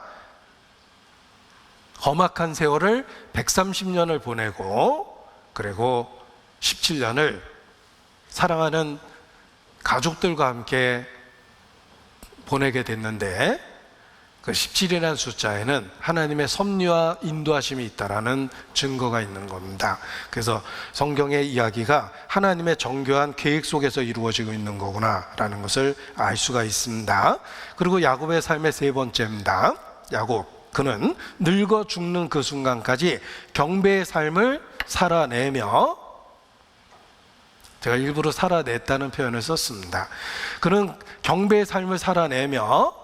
험악한 세월을 130년을 보내고, 그리고 17년을 사랑하는 가족들과 함께 보내게 됐는데, 그 17이라는 숫자에는 하나님의 섭리와 인도하심이 있다라는 증거가 있는 겁니다. 그래서 성경의 이야기가 하나님의 정교한 계획 속에서 이루어지고 있는 거구나라는 것을 알 수가 있습니다. 그리고 야곱의 삶의 세 번째입니다. 야곱, 그는 늙어 죽는 그 순간까지 경배의 삶을 살아내며, 제가 일부러 살아냈다는 표현을 썼습니다. 그는 경배의 삶을 살아내며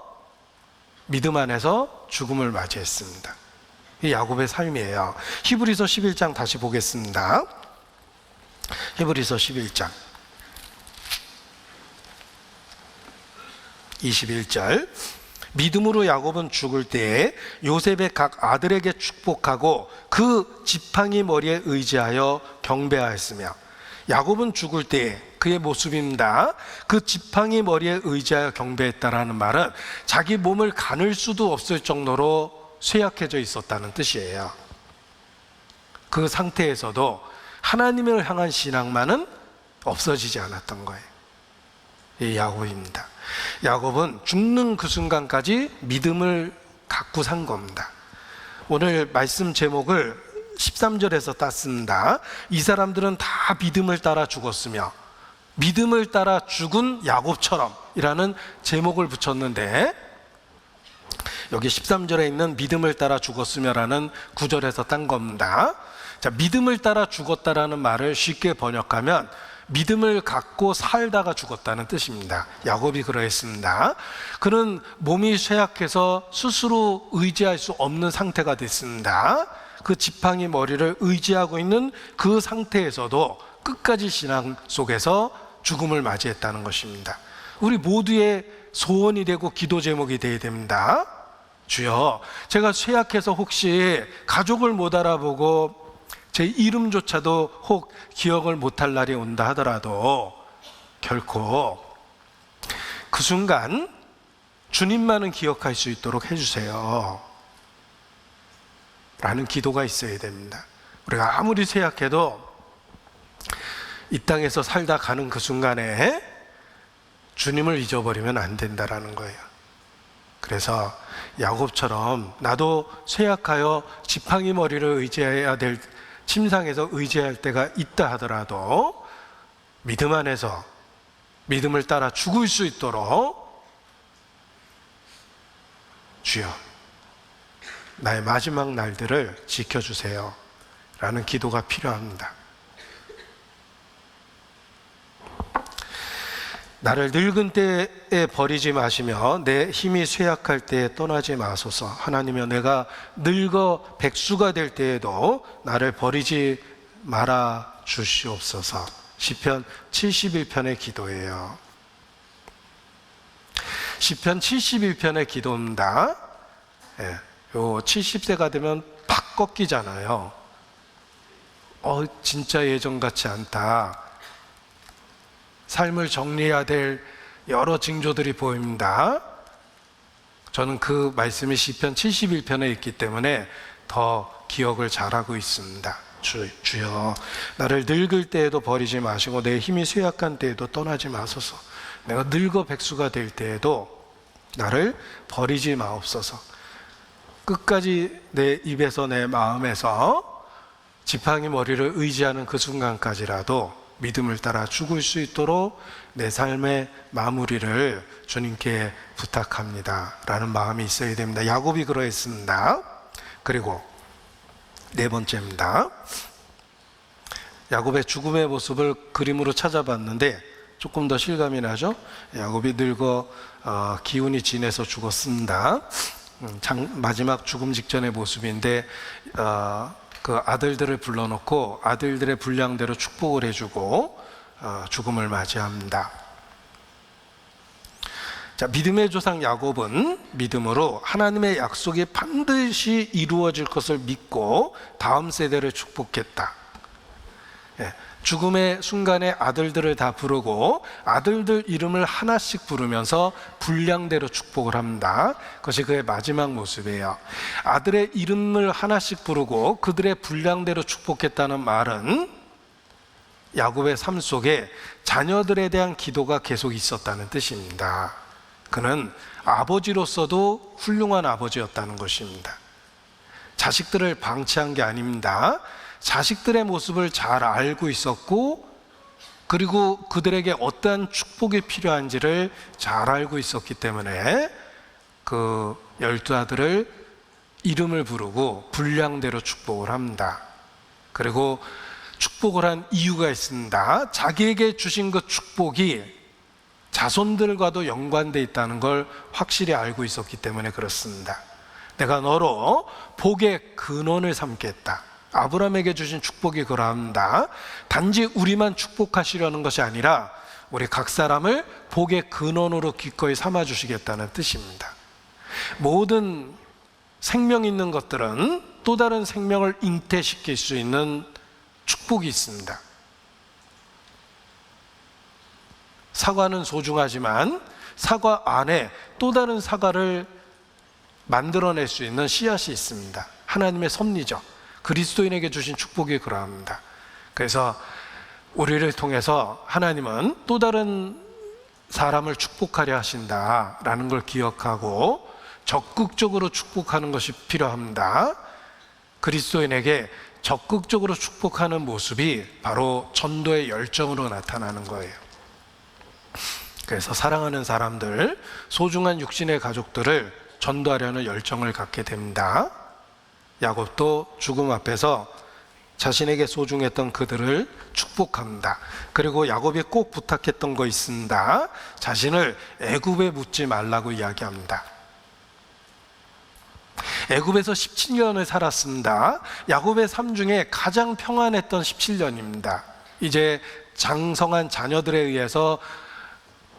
믿음 안에서 죽음을 맞이했습니다. 이 야곱의 삶이에요. 히브리서 11장 다시 보겠습니다. 히브리서 11장 21절. 믿음으로 야곱은 죽을 때에 요셉의 각 아들에게 축복하고 그 지팡이 머리에 의지하여 경배하였으며, 야곱은 죽을 때에 그의 모습입니다. 그 지팡이 머리에 의지하여 경배했다라는 말은 자기 몸을 가눌 수도 없을 정도로 쇠약해져 있었다는 뜻이에요. 그 상태에서도 하나님을 향한 신앙만은 없어지지 않았던 거예요. 이 야곱입니다. 야곱은 죽는 그 순간까지 믿음을 갖고 산 겁니다. 오늘 말씀 제목을 13절에서 땄습니다. 이 사람들은 다 믿음을 따라 죽었으며 믿음을 따라 죽은 야곱처럼 이라는 제목을 붙였는데, 여기 13절에 있는 믿음을 따라 죽었으며라는 구절에서 딴 겁니다. 자, 믿음을 따라 죽었다라는 말을 쉽게 번역하면 믿음을 갖고 살다가 죽었다는 뜻입니다. 야곱이 그러했습니다. 그는 몸이 쇠약해서 스스로 의지할 수 없는 상태가 됐습니다. 그 지팡이 머리를 의지하고 있는 그 상태에서도 끝까지 신앙 속에서 죽음을 맞이했다는 것입니다. 우리 모두의 소원이 되고 기도 제목이 되어야 됩니다. 주여, 제가 쇠약해서 혹시 가족을 못 알아보고 제 이름조차도 혹 기억을 못할 날이 온다 하더라도 결코 그 순간 주님만은 기억할 수 있도록 해주세요 라는 기도가 있어야 됩니다. 우리가 아무리 쇠약해도 이 땅에서 살다 가는 그 순간에 주님을 잊어버리면 안 된다라는 거예요. 그래서 야곱처럼 나도 쇠약하여 지팡이 머리를 의지해야 될, 침상에서 의지할 때가 있다 하더라도 믿음 안에서 믿음을 따라 죽을 수 있도록 주여 나의 마지막 날들을 지켜주세요 라는 기도가 필요합니다. 나를 늙은 때에 버리지 마시며 내 힘이 쇠약할 때에 떠나지 마소서. 하나님이여, 내가 늙어 백수가 될 때에도 나를 버리지 말아 주시옵소서. 시편 71편의 기도예요. 시편 71편의 기도입니다. 요 70세가 되면 팍 꺾이잖아요. 진짜 예전 같지 않다. 삶을 정리해야 될 여러 징조들이 보입니다. 저는 그 말씀이 시편 71편에 있기 때문에 더 기억을 잘하고 있습니다. 주여, 나를 늙을 때에도 버리지 마시고 내 힘이 쇠약한 때에도 떠나지 마소서. 내가 늙어 백수가 될 때에도 나를 버리지 마옵소서. 끝까지 내 입에서 내 마음에서 지팡이 머리를 의지하는 그 순간까지라도 믿음을 따라 죽을 수 있도록 내 삶의 마무리를 주님께 부탁합니다 라는 마음이 있어야 됩니다. 야곱이 그러했습니다. 그리고 네 번째입니다. 야곱의 죽음의 모습을 그림으로 찾아봤는데 조금 더 실감이 나죠? 야곱이 늙어 기운이 진해서 죽었습니다. 마지막 죽음 직전의 모습인데 그 아들들을 불러놓고 아들들의 분량대로 축복을 해주고 죽음을 맞이합니다. 자, 믿음의 조상 야곱은 믿음으로 하나님의 약속이 반드시 이루어질 것을 믿고 다음 세대를 축복했다. 죽음의 순간에 아들들을 다 부르고 아들들 이름을 하나씩 부르면서 분량대로 축복을 합니다. 그것이 그의 마지막 모습이에요. 아들의 이름을 하나씩 부르고 그들의 분량대로 축복했다는 말은 야곱의 삶 속에 자녀들에 대한 기도가 계속 있었다는 뜻입니다. 그는 아버지로서도 훌륭한 아버지였다는 것입니다. 자식들을 방치한 게 아닙니다. 자식들의 모습을 잘 알고 있었고, 그리고 그들에게 어떠한 축복이 필요한지를 잘 알고 있었기 때문에 그 12아들을 이름을 부르고 분량대로 축복을 합니다. 그리고 축복을 한 이유가 있습니다. 자기에게 주신 그 축복이 자손들과도 연관되어 있다는 걸 확실히 알고 있었기 때문에 그렇습니다. 내가 너로 복의 근원을 삼겠다. 아브라함에게 주신 축복이 그러합니다. 단지 우리만 축복하시려는 것이 아니라 우리 각 사람을 복의 근원으로 기꺼이 삼아주시겠다는 뜻입니다. 모든 생명 있는 것들은 또 다른 생명을 잉태시킬 수 있는 축복이 있습니다. 사과는 소중하지만 사과 안에 또 다른 사과를 만들어낼 수 있는 씨앗이 있습니다. 하나님의 섭리죠. 그리스도인에게 주신 축복이 그러합니다. 그래서 우리를 통해서 하나님은 또 다른 사람을 축복하려 하신다라는 걸 기억하고 적극적으로 축복하는 것이 필요합니다. 그리스도인에게 적극적으로 축복하는 모습이 바로 전도의 열정으로 나타나는 거예요. 그래서 사랑하는 사람들, 소중한 육신의 가족들을 전도하려는 열정을 갖게 됩니다. 야곱도 죽음 앞에서 자신에게 소중했던 그들을 축복합니다. 그리고 야곱이 꼭 부탁했던 거 있습니다. 자신을 애굽에 묻지 말라고 이야기합니다. 애굽에서 17년을 살았습니다. 야곱의 삶 중에 가장 평안했던 17년입니다. 이제 장성한 자녀들에 의해서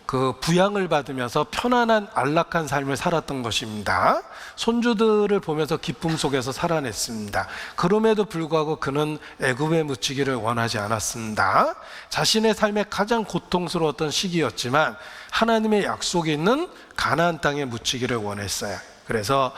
그 부양을 받으면서 편안한 안락한 삶을 살았던 것입니다. 손주들을 보면서 기쁨 속에서 살아냈습니다. 그럼에도 불구하고 그는 애굽에 묻히기를 원하지 않았습니다. 자신의 삶에 가장 고통스러웠던 시기였지만 하나님의 약속이 있는 가나안 땅에 묻히기를 원했어요. 그래서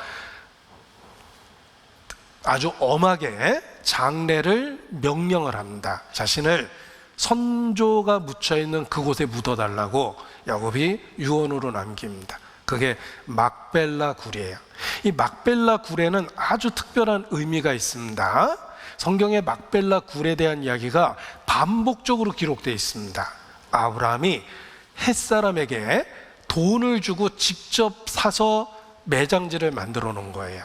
아주 엄하게 장례를 명령을 합니다. 자신을 선조가 묻혀있는 그곳에 묻어달라고 야곱이 유언으로 남깁니다. 그게 막벨라 굴이에요. 이 막벨라 굴에는 아주 특별한 의미가 있습니다. 성경에 막벨라 굴에 대한 이야기가 반복적으로 기록되어 있습니다. 아브라함이 햇사람에게 돈을 주고 직접 사서 매장지를 만들어 놓은 거예요.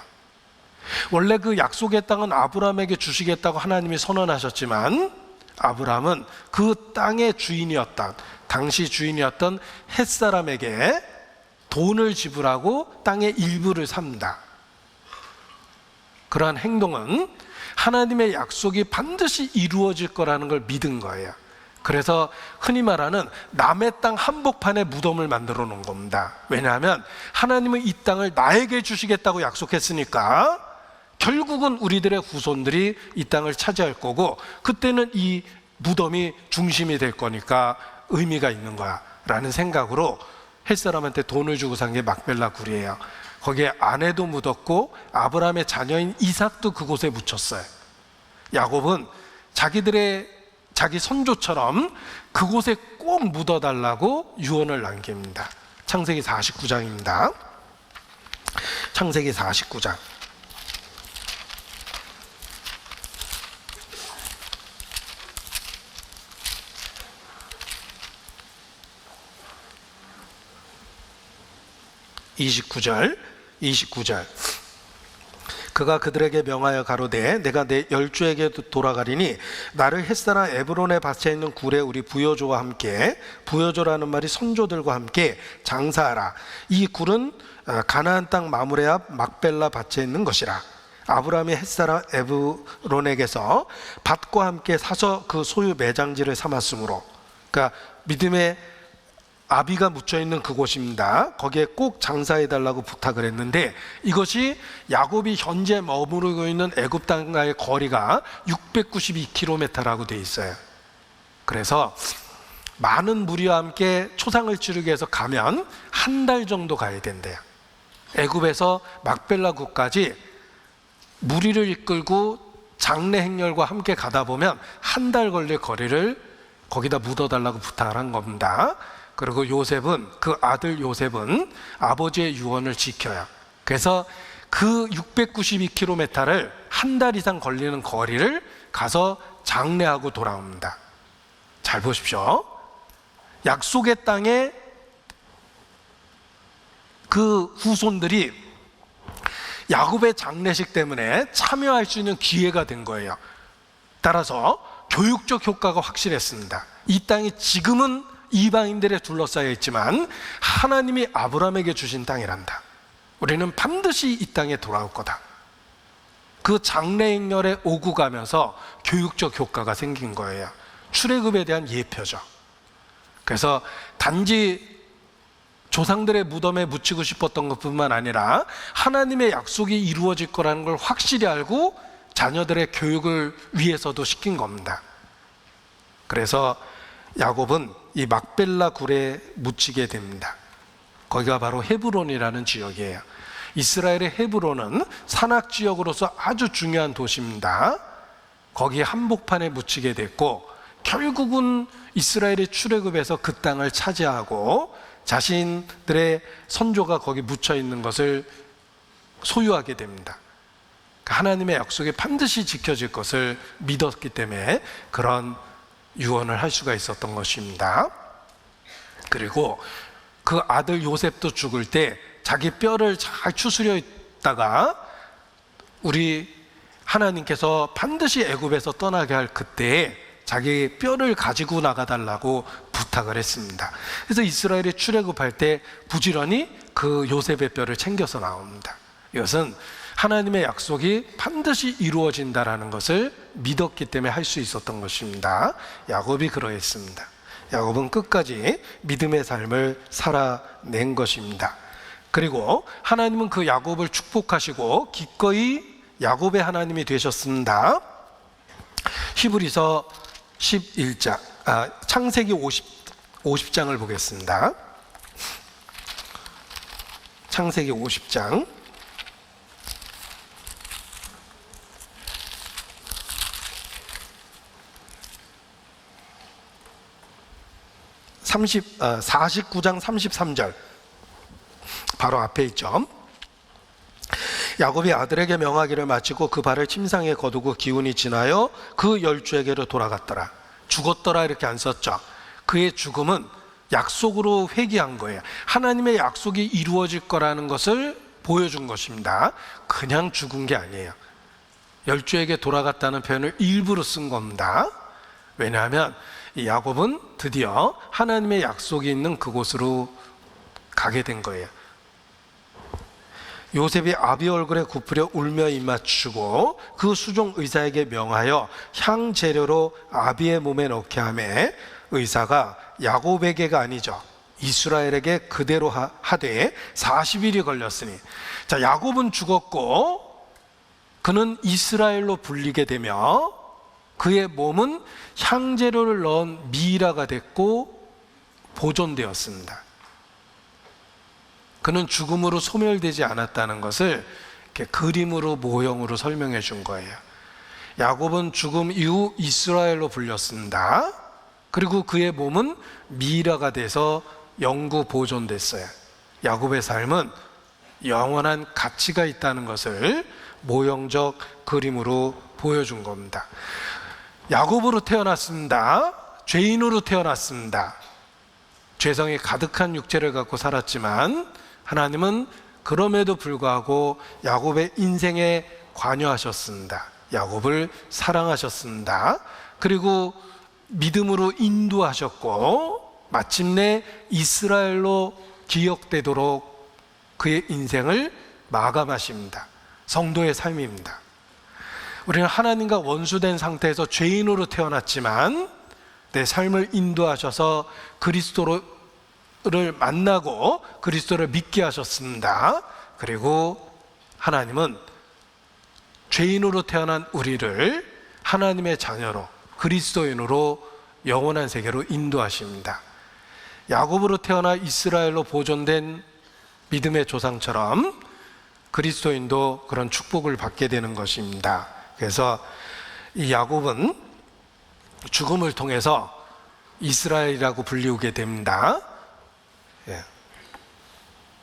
원래 그 약속의 땅은 아브라함에게 주시겠다고 하나님이 선언하셨지만 아브라함은 그 땅의 주인이었던, 당시 주인이었던 햇사람에게 돈을 지불하고 땅의 일부를 삽니다. 그러한 행동은 하나님의 약속이 반드시 이루어질 거라는 걸 믿은 거예요. 그래서 흔히 말하는 남의 땅 한복판에 무덤을 만들어 놓은 겁니다. 왜냐하면 하나님은 이 땅을 나에게 주시겠다고 약속했으니까 결국은 우리들의 후손들이 이 땅을 차지할 거고 그때는 이 무덤이 중심이 될 거니까 의미가 있는 거야 라는 생각으로 햇사람한테 돈을 주고 산 게 막벨라 굴이에요. 거기에 아내도 묻었고 아브라함의 자녀인 이삭도 그곳에 묻혔어요. 야곱은 자기 선조처럼 그곳에 꼭 묻어달라고 유언을 남깁니다. 창세기 49장입니다. 창세기 49장 29절 그가 그들에게 명하여 가로되 내가 내 열조에게 돌아가리니 나를 햇사람 에브론의 밭에 있는 굴에 우리 부여조와 함께, 부여조라는 말이 선조들과 함께 장사하라. 이 굴은 가나안 땅 마므레 앞 막벨라 밭에 있는 것이라. 아브라함이 햇사람 에브론에게서 밭과 함께 사서 그 소유 매장지를 삼았으므로, 그러니까 믿음의 아비가 묻혀있는 그곳입니다. 거기에 꼭 장사해달라고 부탁을 했는데 이것이 야곱이 현재 머무르고 있는 애굽 땅과의 거리가 692km라고 되어 있어요. 그래서 많은 무리와 함께 초상을 치르기 위해서 가면 한 달 정도 가야 된대요. 애굽에서 막벨라 굴까지 무리를 이끌고 장례 행렬과 함께 가다 보면 한 달 걸릴 거리를 거기다 묻어달라고 부탁을 한 겁니다. 그리고 요셉은, 그 아들 요셉은 아버지의 유언을 지켜요. 그래서 그 692km를 한 달 이상 걸리는 거리를 가서 장례하고 돌아옵니다. 잘 보십시오. 약속의 땅에 그 후손들이 야곱의 장례식 때문에 참여할 수 있는 기회가 된 거예요. 따라서 교육적 효과가 확실했습니다. 이 땅이 지금은 이방인들에 둘러싸여 있지만 하나님이 아브라함에게 주신 땅이란다. 우리는 반드시 이 땅에 돌아올 거다. 그 장례 행렬에 오고 가면서 교육적 효과가 생긴 거예요. 출애굽에 대한 예표죠. 그래서 단지 조상들의 무덤에 묻히고 싶었던 것뿐만 아니라 하나님의 약속이 이루어질 거라는 걸 확실히 알고 자녀들의 교육을 위해서도 시킨 겁니다. 그래서 야곱은 이 막벨라 굴에 묻히게 됩니다. 거기가 바로 헤브론이라는 지역이에요. 이스라엘의 헤브론은 산악 지역으로서 아주 중요한 도시입니다. 거기 한복판에 묻히게 됐고 결국은 이스라엘의 출애굽에서 그 땅을 차지하고 자신들의 선조가 거기 묻혀 있는 것을 소유하게 됩니다. 하나님의 약속이 반드시 지켜질 것을 믿었기 때문에 그런 유언을 할 수가 있었던 것입니다. 그리고 그 아들 요셉도 죽을 때 자기 뼈를 잘 추스려 있다가 우리 하나님께서 반드시 애굽에서 떠나게 할 그때에 자기 뼈를 가지고 나가달라고 부탁을 했습니다. 그래서 이스라엘이 출애굽할 때 부지런히 그 요셉의 뼈를 챙겨서 나옵니다. 이것은 하나님의 약속이 반드시 이루어진다라는 것을 믿었기 때문에 할 수 있었던 것입니다. 야곱이 그러했습니다. 야곱은 끝까지 믿음의 삶을 살아낸 것입니다. 그리고 하나님은 그 야곱을 축복하시고 기꺼이 야곱의 하나님이 되셨습니다. 히브리서 11장, 창세기 50장을 보겠습니다. 창세기 50장 49장 33절 바로 앞에 있죠. 야곱이 아들에게 명하기를 마치고 그 발을 침상에 거두고 기운이 지나여 그 열주에게로 돌아갔더라. 죽었더라 이렇게 안 썼죠. 그의 죽음은 약속으로 회귀한 거예요. 하나님의 약속이 이루어질 거라는 것을 보여준 것입니다. 그냥 죽은 게 아니에요. 열주에게 돌아갔다는 표현을 일부러 쓴 겁니다. 왜냐하면 이 야곱은 드디어 하나님의 약속이 있는 그곳으로 가게 된 거예요. 요셉이 아비 얼굴에 굽으려 울며 입맞추고 그 수종 의사에게 명하여 향 재료로 아비의 몸에 넣게 하매 의사가 야곱에게가 아니죠, 이스라엘에게 그대로 하되 40일이 걸렸으니, 자, 야곱은 죽었고 그는 이스라엘로 불리게 되며 그의 몸은 향재료를 넣은 미이라가 됐고 보존되었습니다. 그는 죽음으로 소멸되지 않았다는 것을 이렇게 그림으로 모형으로 설명해 준 거예요. 야곱은 죽음 이후 이스라엘로 불렸습니다. 그리고 그의 몸은 미이라가 돼서 영구 보존됐어요. 야곱의 삶은 영원한 가치가 있다는 것을 모형적 그림으로 보여준 겁니다. 야곱으로 태어났습니다. 죄인으로 태어났습니다. 죄성이 가득한 육체를 갖고 살았지만 하나님은 그럼에도 불구하고 야곱의 인생에 관여하셨습니다. 야곱을 사랑하셨습니다. 그리고 믿음으로 인도하셨고 마침내 이스라엘로 기억되도록 그의 인생을 마감하십니다. 성도의 삶입니다. 우리는 하나님과 원수된 상태에서 죄인으로 태어났지만 내 삶을 인도하셔서 그리스도를 만나고 그리스도를 믿게 하셨습니다. 그리고 하나님은 죄인으로 태어난 우리를 하나님의 자녀로, 그리스도인으로 영원한 세계로 인도하십니다. 야곱으로 태어나 이스라엘로 보존된 믿음의 조상처럼 그리스도인도 그런 축복을 받게 되는 것입니다. 그래서 이 야곱은 죽음을 통해서 이스라엘이라고 불리우게 됩니다.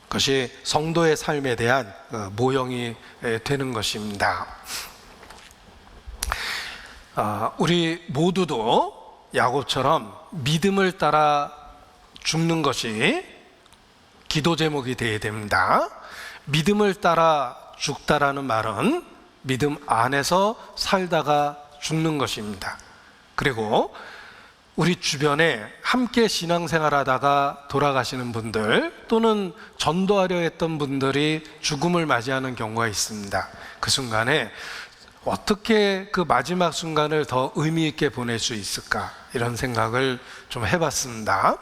그것이 성도의 삶에 대한 모형이 되는 것입니다. 우리 모두도 야곱처럼 믿음을 따라 죽는 것이 기도 제목이 되어야 됩니다. 믿음을 따라 죽다라는 말은 믿음 안에서 살다가 죽는 것입니다. 그리고 우리 주변에 함께 신앙생활하다가 돌아가시는 분들 또는 전도하려 했던 분들이 죽음을 맞이하는 경우가 있습니다. 그 순간에 어떻게 그 마지막 순간을 더 의미 있게 보낼 수 있을까, 이런 생각을 좀 해봤습니다.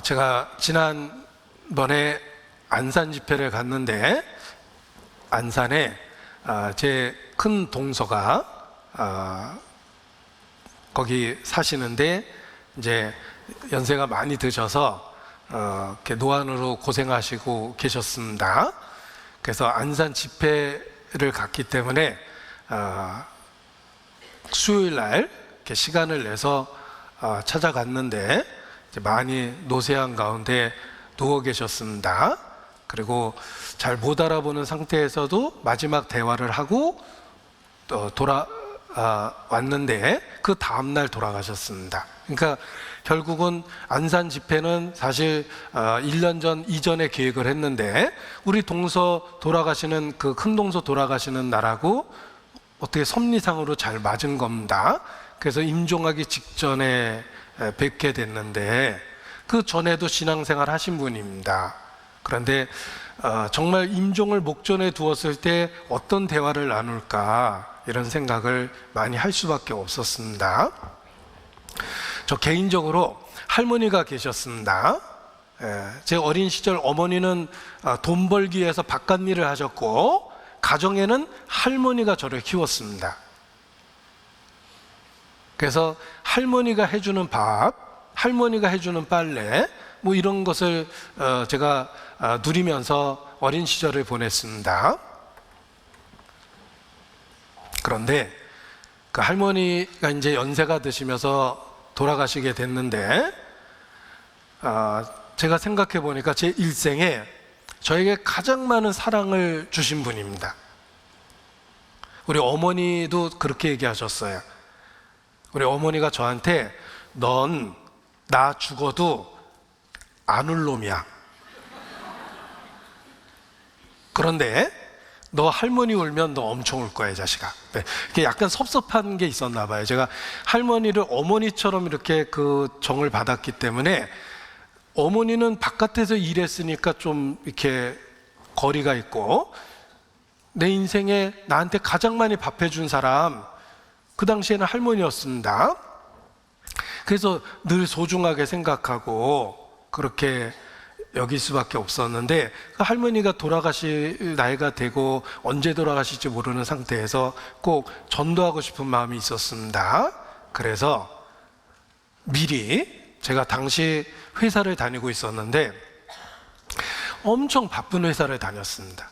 제가 지난번에 안산 집회를 갔는데 안산에 제 큰 동서가 거기 사시는데 이제 연세가 많이 드셔서 이렇게 노안으로 고생하시고 계셨습니다. 그래서 안산 집회를 갔기 때문에 수요일 날 이렇게 시간을 내서 찾아갔는데 이제 많이 노쇠한 가운데 누워 계셨습니다. 그리고 잘 못 알아보는 상태에서도 마지막 대화를 하고 왔는데 그 다음날 돌아가셨습니다. 그러니까 결국은 안산 집회는 사실 1년 전 이전에 계획을 했는데 우리 동서 돌아가시는 그 큰 동서 돌아가시는 날하고 어떻게 섭리상으로 잘 맞은 겁니다. 그래서 임종하기 직전에 뵙게 됐는데 그 전에도 신앙생활 하신 분입니다. 그런데 정말 임종을 목전에 두었을 때 어떤 대화를 나눌까, 이런 생각을 많이 할 수밖에 없었습니다. 저 개인적으로 할머니가 계셨습니다. 제 어린 시절 어머니는 돈 벌기 위해서 바깥 일을 하셨고 가정에는 할머니가 저를 키웠습니다. 그래서 할머니가 해주는 밥, 할머니가 해주는 빨래, 뭐 이런 것을 제가 누리면서 어린 시절을 보냈습니다. 그런데 그 할머니가 이제 연세가 드시면서 돌아가시게 됐는데, 제가 생각해 보니까 제 일생에 저에게 가장 많은 사랑을 주신 분입니다. 우리 어머니도 그렇게 얘기하셨어요. 우리 어머니가 저한테 넌 나 죽어도 안 울 놈이야. 그런데 너 할머니 울면 너 엄청 울 거야, 이 자식아. 네. 이게 약간 섭섭한 게 있었나 봐요. 제가 할머니를 어머니처럼 이렇게 그 정을 받았기 때문에, 어머니는 바깥에서 일했으니까 좀 이렇게 거리가 있고, 내 인생에 나한테 가장 많이 밥해준 사람, 그 당시에는 할머니였습니다. 그래서 늘 소중하게 생각하고 그렇게 여길 수밖에 없었는데, 그 할머니가 돌아가실 나이가 되고 언제 돌아가실지 모르는 상태에서 꼭 전도하고 싶은 마음이 있었습니다. 그래서 미리, 제가 당시 회사를 다니고 있었는데 엄청 바쁜 회사를 다녔습니다.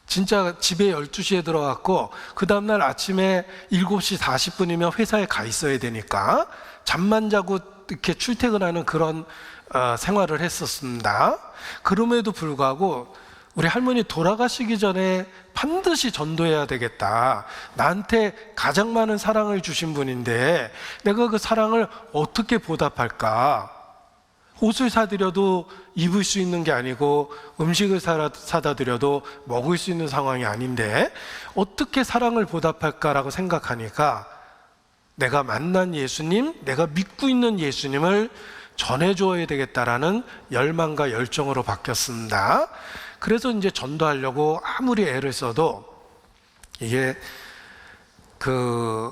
진짜 집에 12시에 들어갔고 그 다음날 아침에 7시 40분이면 회사에 가 있어야 되니까 잠만 자고 이렇게 출퇴근하는 그런 생활을 했었습니다. 그럼에도 불구하고 우리 할머니 돌아가시기 전에 반드시 전도해야 되겠다. 나한테 가장 많은 사랑을 주신 분인데 내가 그 사랑을 어떻게 보답할까? 옷을 사드려도 입을 수 있는 게 아니고 음식을 사다 드려도 먹을 수 있는 상황이 아닌데 어떻게 사랑을 보답할까라고 생각하니까 내가 만난 예수님, 내가 믿고 있는 예수님을 전해줘야 되겠다라는 열망과 열정으로 바뀌었습니다. 그래서 이제 전도하려고 아무리 애를 써도 이게 그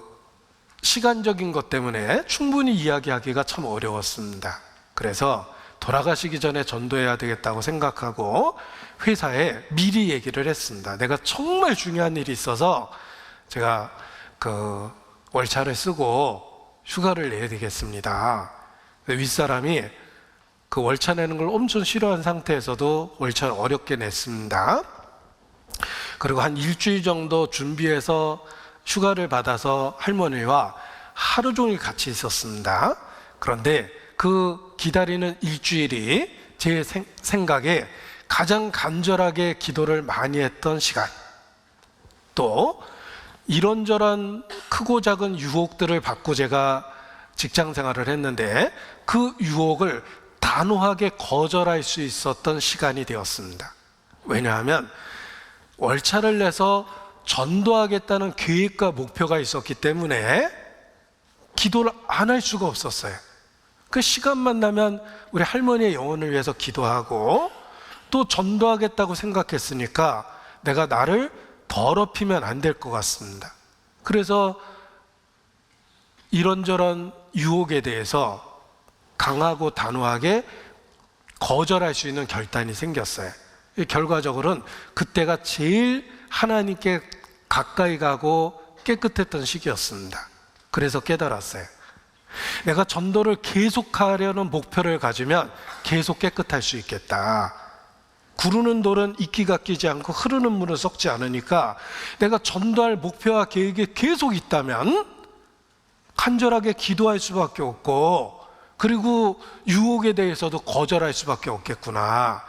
시간적인 것 때문에 충분히 이야기하기가 참 어려웠습니다. 그래서 돌아가시기 전에 전도해야 되겠다고 생각하고 회사에 미리 얘기를 했습니다. 내가 정말 중요한 일이 있어서 제가 그 월차를 쓰고 휴가를 내야 되겠습니다. 윗사람이 그 월차 내는 걸 엄청 싫어한 상태에서도 월차를 어렵게 냈습니다. 그리고 한 일주일 정도 준비해서 휴가를 받아서 할머니와 하루 종일 같이 있었습니다. 그런데 그 기다리는 일주일이 제 생각에 가장 간절하게 기도를 많이 했던 시간, 또 이런저런 크고 작은 유혹들을 받고 제가 직장 생활을 했는데 그 유혹을 단호하게 거절할 수 있었던 시간이 되었습니다. 왜냐하면 월차를 내서 전도하겠다는 계획과 목표가 있었기 때문에 기도를 안 할 수가 없었어요. 그 시간만 나면 우리 할머니의 영혼을 위해서 기도하고 또 전도하겠다고 생각했으니까 내가 나를 더럽히면 안 될 것 같습니다. 그래서 이런저런 유혹에 대해서 강하고 단호하게 거절할 수 있는 결단이 생겼어요. 결과적으로는 그때가 제일 하나님께 가까이 가고 깨끗했던 시기였습니다. 그래서 깨달았어요. 내가 전도를 계속하려는 목표를 가지면 계속 깨끗할 수 있겠다. 구르는 돌은 이끼가 끼지 않고 흐르는 물은 썩지 않으니까 내가 전도할 목표와 계획이 계속 있다면 간절하게 기도할 수밖에 없고, 그리고 유혹에 대해서도 거절할 수밖에 없겠구나.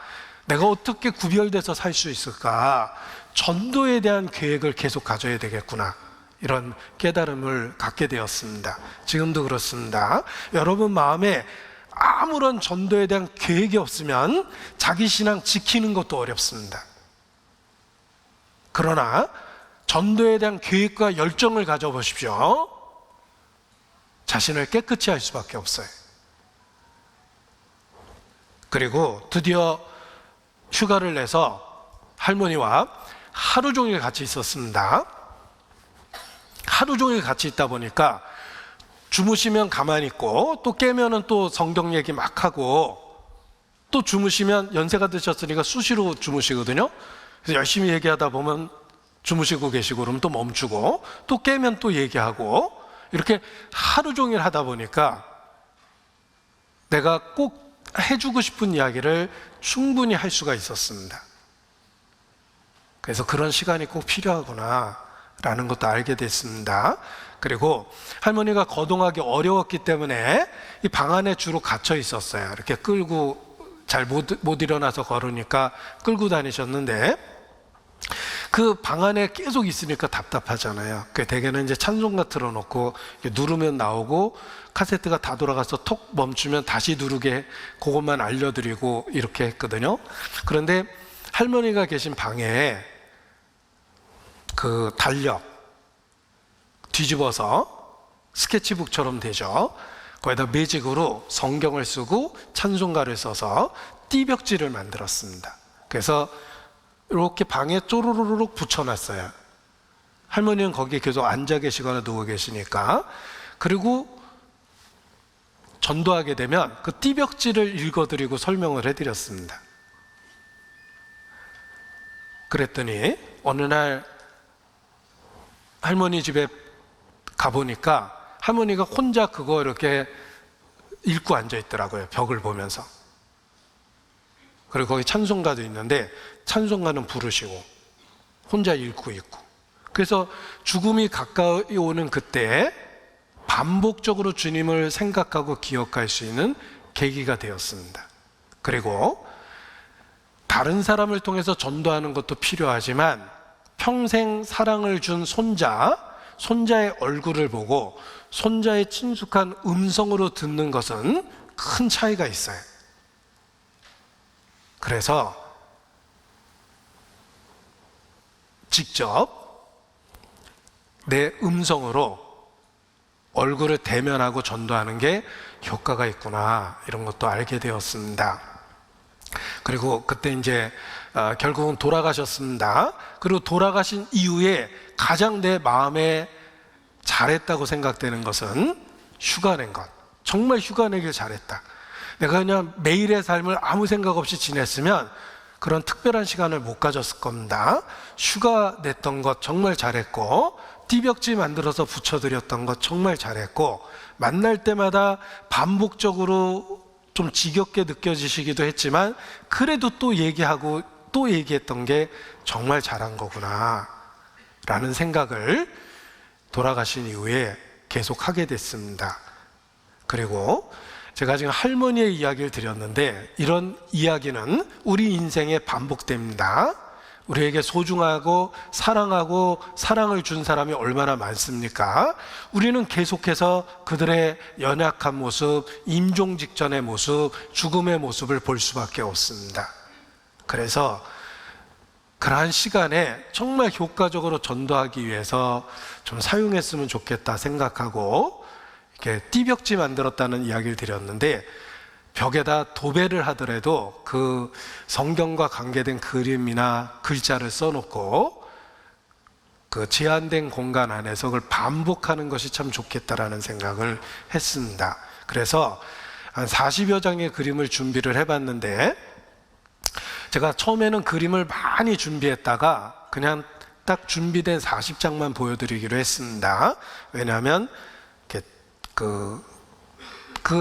내가 어떻게 구별돼서 살 수 있을까? 전도에 대한 계획을 계속 가져야 되겠구나. 이런 깨달음을 갖게 되었습니다. 지금도 그렇습니다. 여러분 마음에 아무런 전도에 대한 계획이 없으면 자기 신앙 지키는 것도 어렵습니다. 그러나 전도에 대한 계획과 열정을 가져보십시오. 자신을 깨끗이 할 수밖에 없어요. 그리고 드디어 휴가를 내서 할머니와 하루 종일 같이 있었습니다. 하루 종일 같이 있다 보니까 주무시면 가만히 있고 또 깨면은 또 성경 얘기 막 하고, 또 주무시면 연세가 드셨으니까 수시로 주무시거든요. 그래서 열심히 얘기하다 보면 주무시고 계시고 그러면 또 멈추고, 또 깨면 또 얘기하고, 이렇게 하루 종일 하다 보니까 내가 꼭 해주고 싶은 이야기를 충분히 할 수가 있었습니다. 그래서 그런 시간이 꼭 필요하구나 라는 것도 알게 됐습니다. 그리고 할머니가 거동하기 어려웠기 때문에 이 방 안에 주로 갇혀 있었어요. 이렇게 끌고 잘 못 일어나서 걸으니까 끌고 다니셨는데, 그 방 안에 계속 있으니까 답답하잖아요. 그 대개는 이제 찬송가 틀어놓고 누르면 나오고, 카세트가 다 돌아가서 톡 멈추면 다시 누르게, 그것만 알려드리고 이렇게 했거든요. 그런데 할머니가 계신 방에 그 달력 뒤집어서 스케치북처럼 되죠. 거기다 매직으로 성경을 쓰고 찬송가를 써서 띠벽지를 만들었습니다. 그래서 이렇게 방에 쪼르르륵 붙여놨어요. 할머니는 거기에 계속 앉아 계시거나 누워 계시니까. 그리고 전도하게 되면 그 띠벽지를 읽어드리고 설명을 해드렸습니다. 그랬더니 어느 날 할머니 집에 가보니까 할머니가 혼자 그거 이렇게 읽고 앉아 있더라고요. 벽을 보면서. 그리고 거기 찬송가도 있는데 찬송가는 부르시고 혼자 읽고 있고. 그래서 죽음이 가까이 오는 그때 반복적으로 주님을 생각하고 기억할 수 있는 계기가 되었습니다. 그리고 다른 사람을 통해서 전도하는 것도 필요하지만 평생 사랑을 준 손자의 얼굴을 보고 손자의 친숙한 음성으로 듣는 것은 큰 차이가 있어요. 그래서 직접 내 음성으로 얼굴을 대면하고 전도하는 게 효과가 있구나, 이런 것도 알게 되었습니다. 그리고 그때 이제 결국은 돌아가셨습니다. 그리고 돌아가신 이후에 가장 내 마음에 잘했다고 생각되는 것은 휴가 낸 것. 정말 휴가 내길 잘했다. 내가 그냥 매일의 삶을 아무 생각 없이 지냈으면 그런 특별한 시간을 못 가졌을 겁니다. 휴가 냈던 것 정말 잘했고, 띠벽지 만들어서 붙여드렸던 것 정말 잘했고, 만날 때마다 반복적으로 좀 지겹게 느껴지시기도 했지만 그래도 또 얘기하고 또 얘기했던 게 정말 잘한 거구나 라는 생각을 돌아가신 이후에 계속 하게 됐습니다. 그리고 제가 지금 할머니의 이야기를 드렸는데, 이런 이야기는 우리 인생에 반복됩니다. 우리에게 소중하고 사랑하고 사랑을 준 사람이 얼마나 많습니까? 우리는 계속해서 그들의 연약한 모습, 임종 직전의 모습, 죽음의 모습을 볼 수밖에 없습니다. 그래서 그러한 시간에 정말 효과적으로 전도하기 위해서 좀 사용했으면 좋겠다 생각하고 이렇게 띠벽지 만들었다는 이야기를 드렸는데, 벽에다 도배를 하더라도 그 성경과 관계된 그림이나 글자를 써놓고 그 제한된 공간 안에서 그걸 반복하는 것이 참 좋겠다라는 생각을 했습니다. 그래서 한 40여 장의 그림을 준비를 해봤는데, 제가 처음에는 그림을 많이 준비했다가 그냥 딱 준비된 40장만 보여드리기로 했습니다. 왜냐하면 그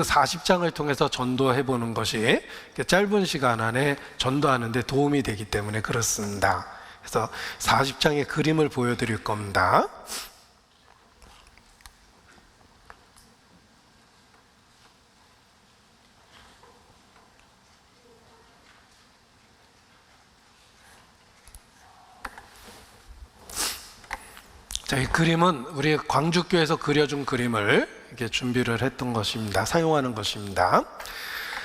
40장을 통해서 전도해보는 것이 짧은 시간 안에 전도하는 데 도움이 되기 때문에 그렇습니다. 그래서 40장의 그림을 보여드릴 겁니다. 자, 이 그림은 우리 광주교회에서 그려준 그림을 이렇게 준비를 했던 것입니다. 사용하는 것입니다.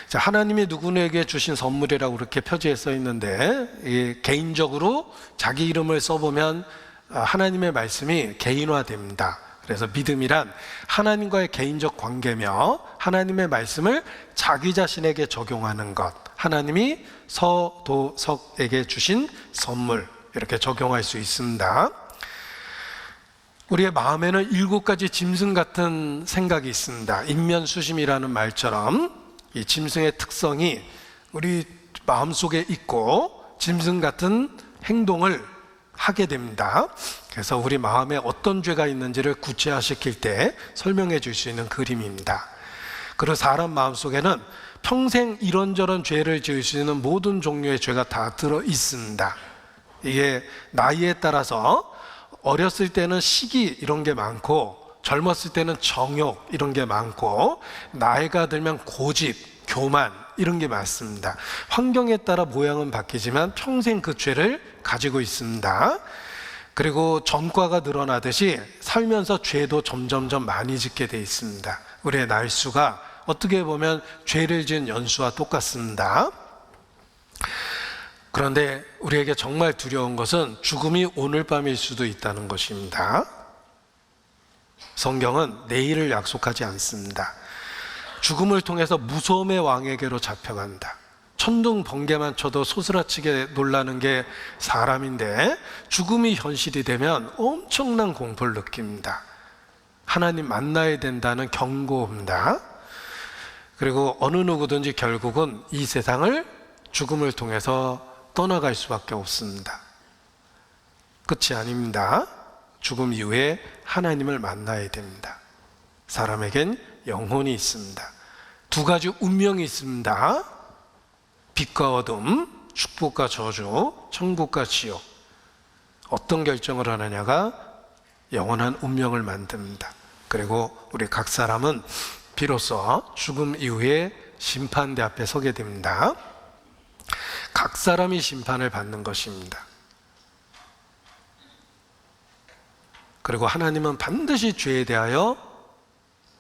자, 하나님이 누구에게 주신 선물이라고 이렇게 표지에 써 있는데, 개인적으로 자기 이름을 써보면 하나님의 말씀이 개인화됩니다. 그래서 믿음이란 하나님과의 개인적 관계며 하나님의 말씀을 자기 자신에게 적용하는 것, 하나님이 서도석에게 주신 선물, 이렇게 적용할 수 있습니다. 우리의 마음에는 7가지 짐승 같은 생각이 있습니다. 인면수심이라는 말처럼 이 짐승의 특성이 우리 마음속에 있고 짐승 같은 행동을 하게 됩니다. 그래서 우리 마음에 어떤 죄가 있는지를 구체화시킬 때 설명해 줄 수 있는 그림입니다. 그리고 사람 마음속에는 평생 이런저런 죄를 지을 수 있는 모든 종류의 죄가 다 들어 있습니다. 이게 나이에 따라서 어렸을 때는 시기 이런 게 많고, 젊었을 때는 정욕 이런 게 많고 나이가 들면 고집, 교만 이런 게 많습니다. 환경에 따라 모양은 바뀌지만 평생 그 죄를 가지고 있습니다. 그리고 전과가 늘어나듯이 살면서 죄도 점점점 많이 짓게 돼 있습니다. 우리의 날수가 어떻게 보면 죄를 지은 연수와 똑같습니다. 그런데 우리에게 정말 두려운 것은 죽음이 오늘 밤일 수도 있다는 것입니다. 성경은 내일을 약속하지 않습니다. 죽음을 통해서 무서움의 왕에게로 잡혀간다. 천둥 번개만 쳐도 소스라치게 놀라는 게 사람인데 죽음이 현실이 되면 엄청난 공포를 느낍니다. 하나님 만나야 된다는 경고입니다. 그리고 어느 누구든지 결국은 이 세상을 죽음을 통해서 떠나갈 수밖에 없습니다. 끝이 아닙니다. 죽음 이후에 하나님을 만나야 됩니다. 사람에겐 영혼이 있습니다. 두 가지 운명이 있습니다. 빛과 어둠, 축복과 저주, 천국과 지옥. 어떤 결정을 하느냐가 영원한 운명을 만듭니다. 그리고 우리 각 사람은 비로소 죽음 이후에 심판대 앞에 서게 됩니다. 각 사람이 심판을 받는 것입니다. 그리고 하나님은 반드시 죄에 대하여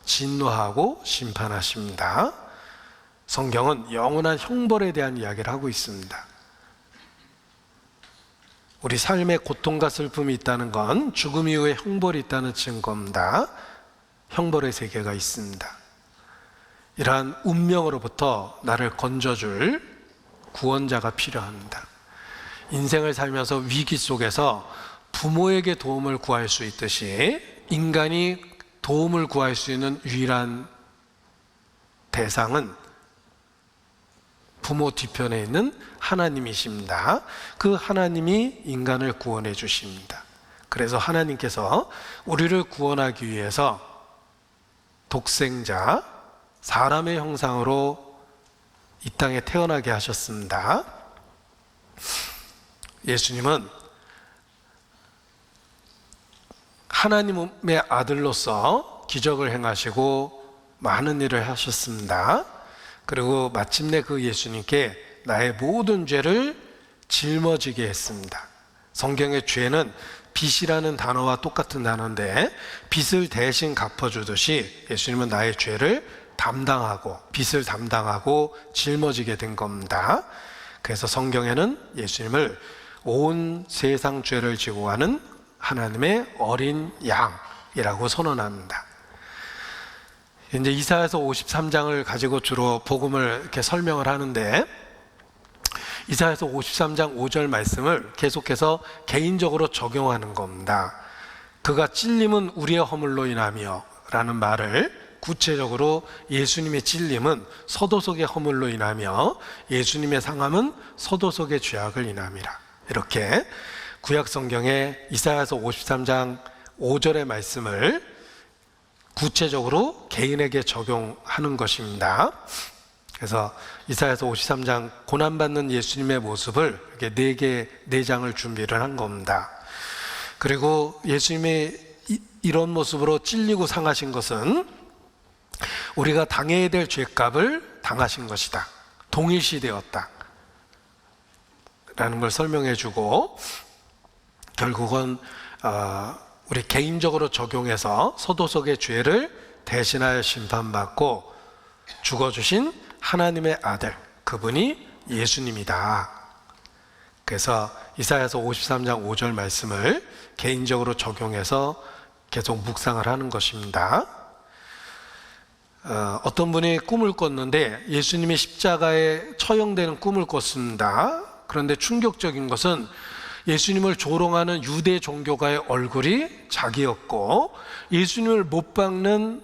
진노하고 심판하십니다. 성경은 영원한 형벌에 대한 이야기를 하고 있습니다. 우리 삶에 고통과 슬픔이 있다는 건 죽음 이후에 형벌이 있다는 증거입니다. 형벌의 세계가 있습니다. 이러한 운명으로부터 나를 건져줄 구원자가 필요합니다. 인생을 살면서 위기 속에서 부모에게 도움을 구할 수 있듯이 인간이 도움을 구할 수 있는 유일한 대상은 부모 뒤편에 있는 하나님이십니다. 그 하나님이 인간을 구원해 주십니다. 그래서 하나님께서 우리를 구원하기 위해서 독생자, 사람의 형상으로 이 땅에 태어나게 하셨습니다. 예수님은 하나님의 아들로서 기적을 행하시고 많은 일을 하셨습니다. 그리고 마침내 그 예수님께 나의 모든 죄를 짊어지게 했습니다. 성경의 죄는 빚이라는 단어와 똑같은 단어인데 빚을 대신 갚아주듯이 예수님은 나의 죄를 담당하고 빚을 담당하고 짊어지게 된 겁니다. 그래서 성경에는 예수님을 온 세상 죄를 지고 가는 하나님의 어린 양이라고 선언합니다. 이제 이사야서 53장을 가지고 주로 복음을 이렇게 설명을 하는데 이사야서 53장 5절 말씀을 계속해서 개인적으로 적용하는 겁니다. 그가 찔림은 우리의 허물로 인하며 라는 말을 구체적으로 예수님의 찔림은 서도속의 허물로 인하며 예수님의 상함은 서도속의 죄악을 인함이라. 이렇게 구약 성경에 이사야서 53장 5절의 말씀을 구체적으로 개인에게 적용하는 것입니다. 그래서 이사야서 53장 고난받는 예수님의 모습을 이렇게 4장을 준비를 한 겁니다. 그리고 예수님이 이런 모습으로 찔리고 상하신 것은 우리가 당해야 될 죄값을 당하신 것이다. 동일시되었다. 라는 걸 설명해 주고 결국은 우리 개인적으로 적용해서 서도속의 죄를 대신하여 심판받고 죽어주신 하나님의 아들, 그분이 예수님이다. 그래서 이사야서 53장 5절 말씀을 개인적으로 적용해서 계속 묵상을 하는 것입니다. 어떤 분이 꿈을 꿨는데 예수님이 십자가에 처형되는 꿈을 꿨습니다. 그런데 충격적인 것은 예수님을 조롱하는 유대 종교가의 얼굴이 자기였고 예수님을 못 박는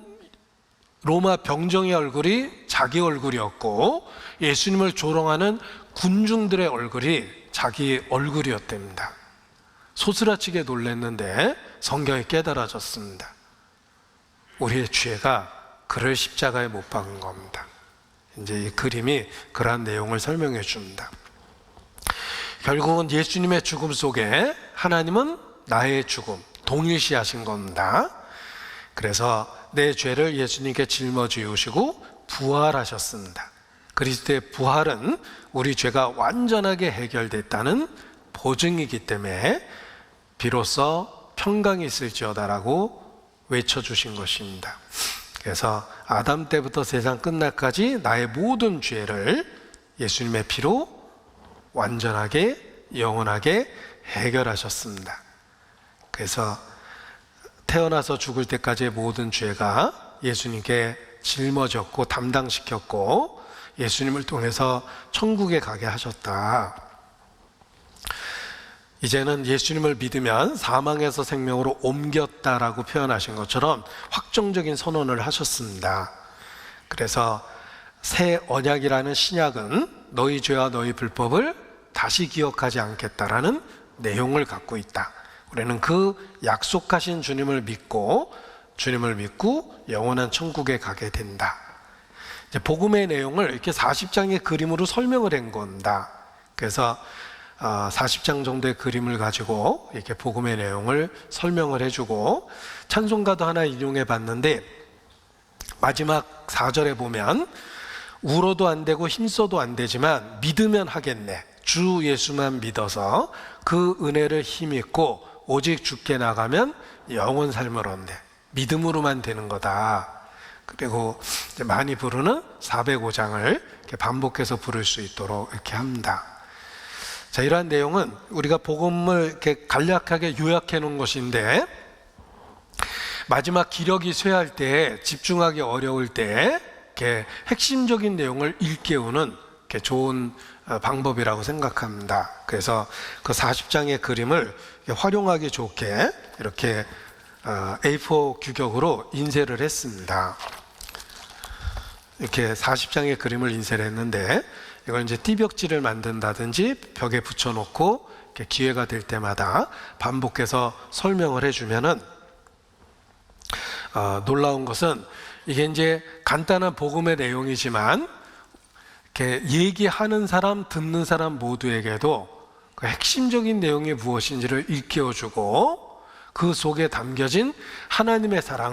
로마 병정의 얼굴이 자기 얼굴이었고 예수님을 조롱하는 군중들의 얼굴이 자기 얼굴이었답니다. 소스라치게 놀랐는데 성경에 깨달아졌습니다. 우리의 죄가 그를 십자가에 못 박은 겁니다. 이제 이 그림이 그러한 내용을 설명해 줍니다. 결국은 예수님의 죽음 속에 하나님은 나의 죽음 동일시하신 겁니다. 그래서 내 죄를 예수님께 짊어지우시고 부활하셨습니다. 그리스도의 부활은 우리 죄가 완전하게 해결됐다는 보증이기 때문에 비로소 평강이 있을지어다라고 외쳐주신 것입니다. 그래서 아담 때부터 세상 끝날까지 나의 모든 죄를 예수님의 피로 완전하게 영원하게 해결하셨습니다. 그래서 태어나서 죽을 때까지의 모든 죄가 예수님께 짊어졌고 담당시켰고 예수님을 통해서 천국에 가게 하셨다. 이제는 예수님을 믿으면 사망에서 생명으로 옮겼다라고 표현하신 것처럼 확정적인 선언을 하셨습니다. 그래서 새 언약이라는 신약은 너희 죄와 너희 불법을 다시 기억하지 않겠다라는 내용을 갖고 있다. 우리는 그 약속하신 주님을 믿고 영원한 천국에 가게 된다. 이제 복음의 내용을 이렇게 40장의 그림으로 설명을 한 겁니다. 그래서 40장 정도의 그림을 가지고 이렇게 복음의 내용을 설명을 해주고 찬송가도 하나 인용해 봤는데 마지막 4절에 보면 울어도 안 되고 힘써도 안 되지만 믿으면 하겠네. 주 예수만 믿어서 그 은혜를 힘입고 오직 주께 나가면 영원 삶을 얻네. 믿음으로만 되는 거다. 그리고 이제 많이 부르는 405장을 이렇게 반복해서 부를 수 있도록 이렇게 합니다. 자, 이러한 내용은 우리가 복음을 이렇게 간략하게 요약해 놓은 것인데 마지막 기력이 쇠할 때, 집중하기 어려울 때 이렇게 핵심적인 내용을 일깨우는 이렇게 좋은 방법이라고 생각합니다. 그래서 그 40장의 그림을 활용하기 좋게 이렇게 A4 규격으로 인쇄를 했습니다. 이렇게 40장의 그림을 인쇄를 했는데 이걸 이제 띠벽지를 만든다든지 벽에 붙여놓고 이렇게 기회가 될 때마다 반복해서 설명을 해주면은 놀라운 것은 이게 이제 간단한 복음의 내용이지만 이렇게 얘기하는 사람, 듣는 사람 모두에게도 그 핵심적인 내용이 무엇인지를 일깨워주고 그 속에 담겨진 하나님의 사랑,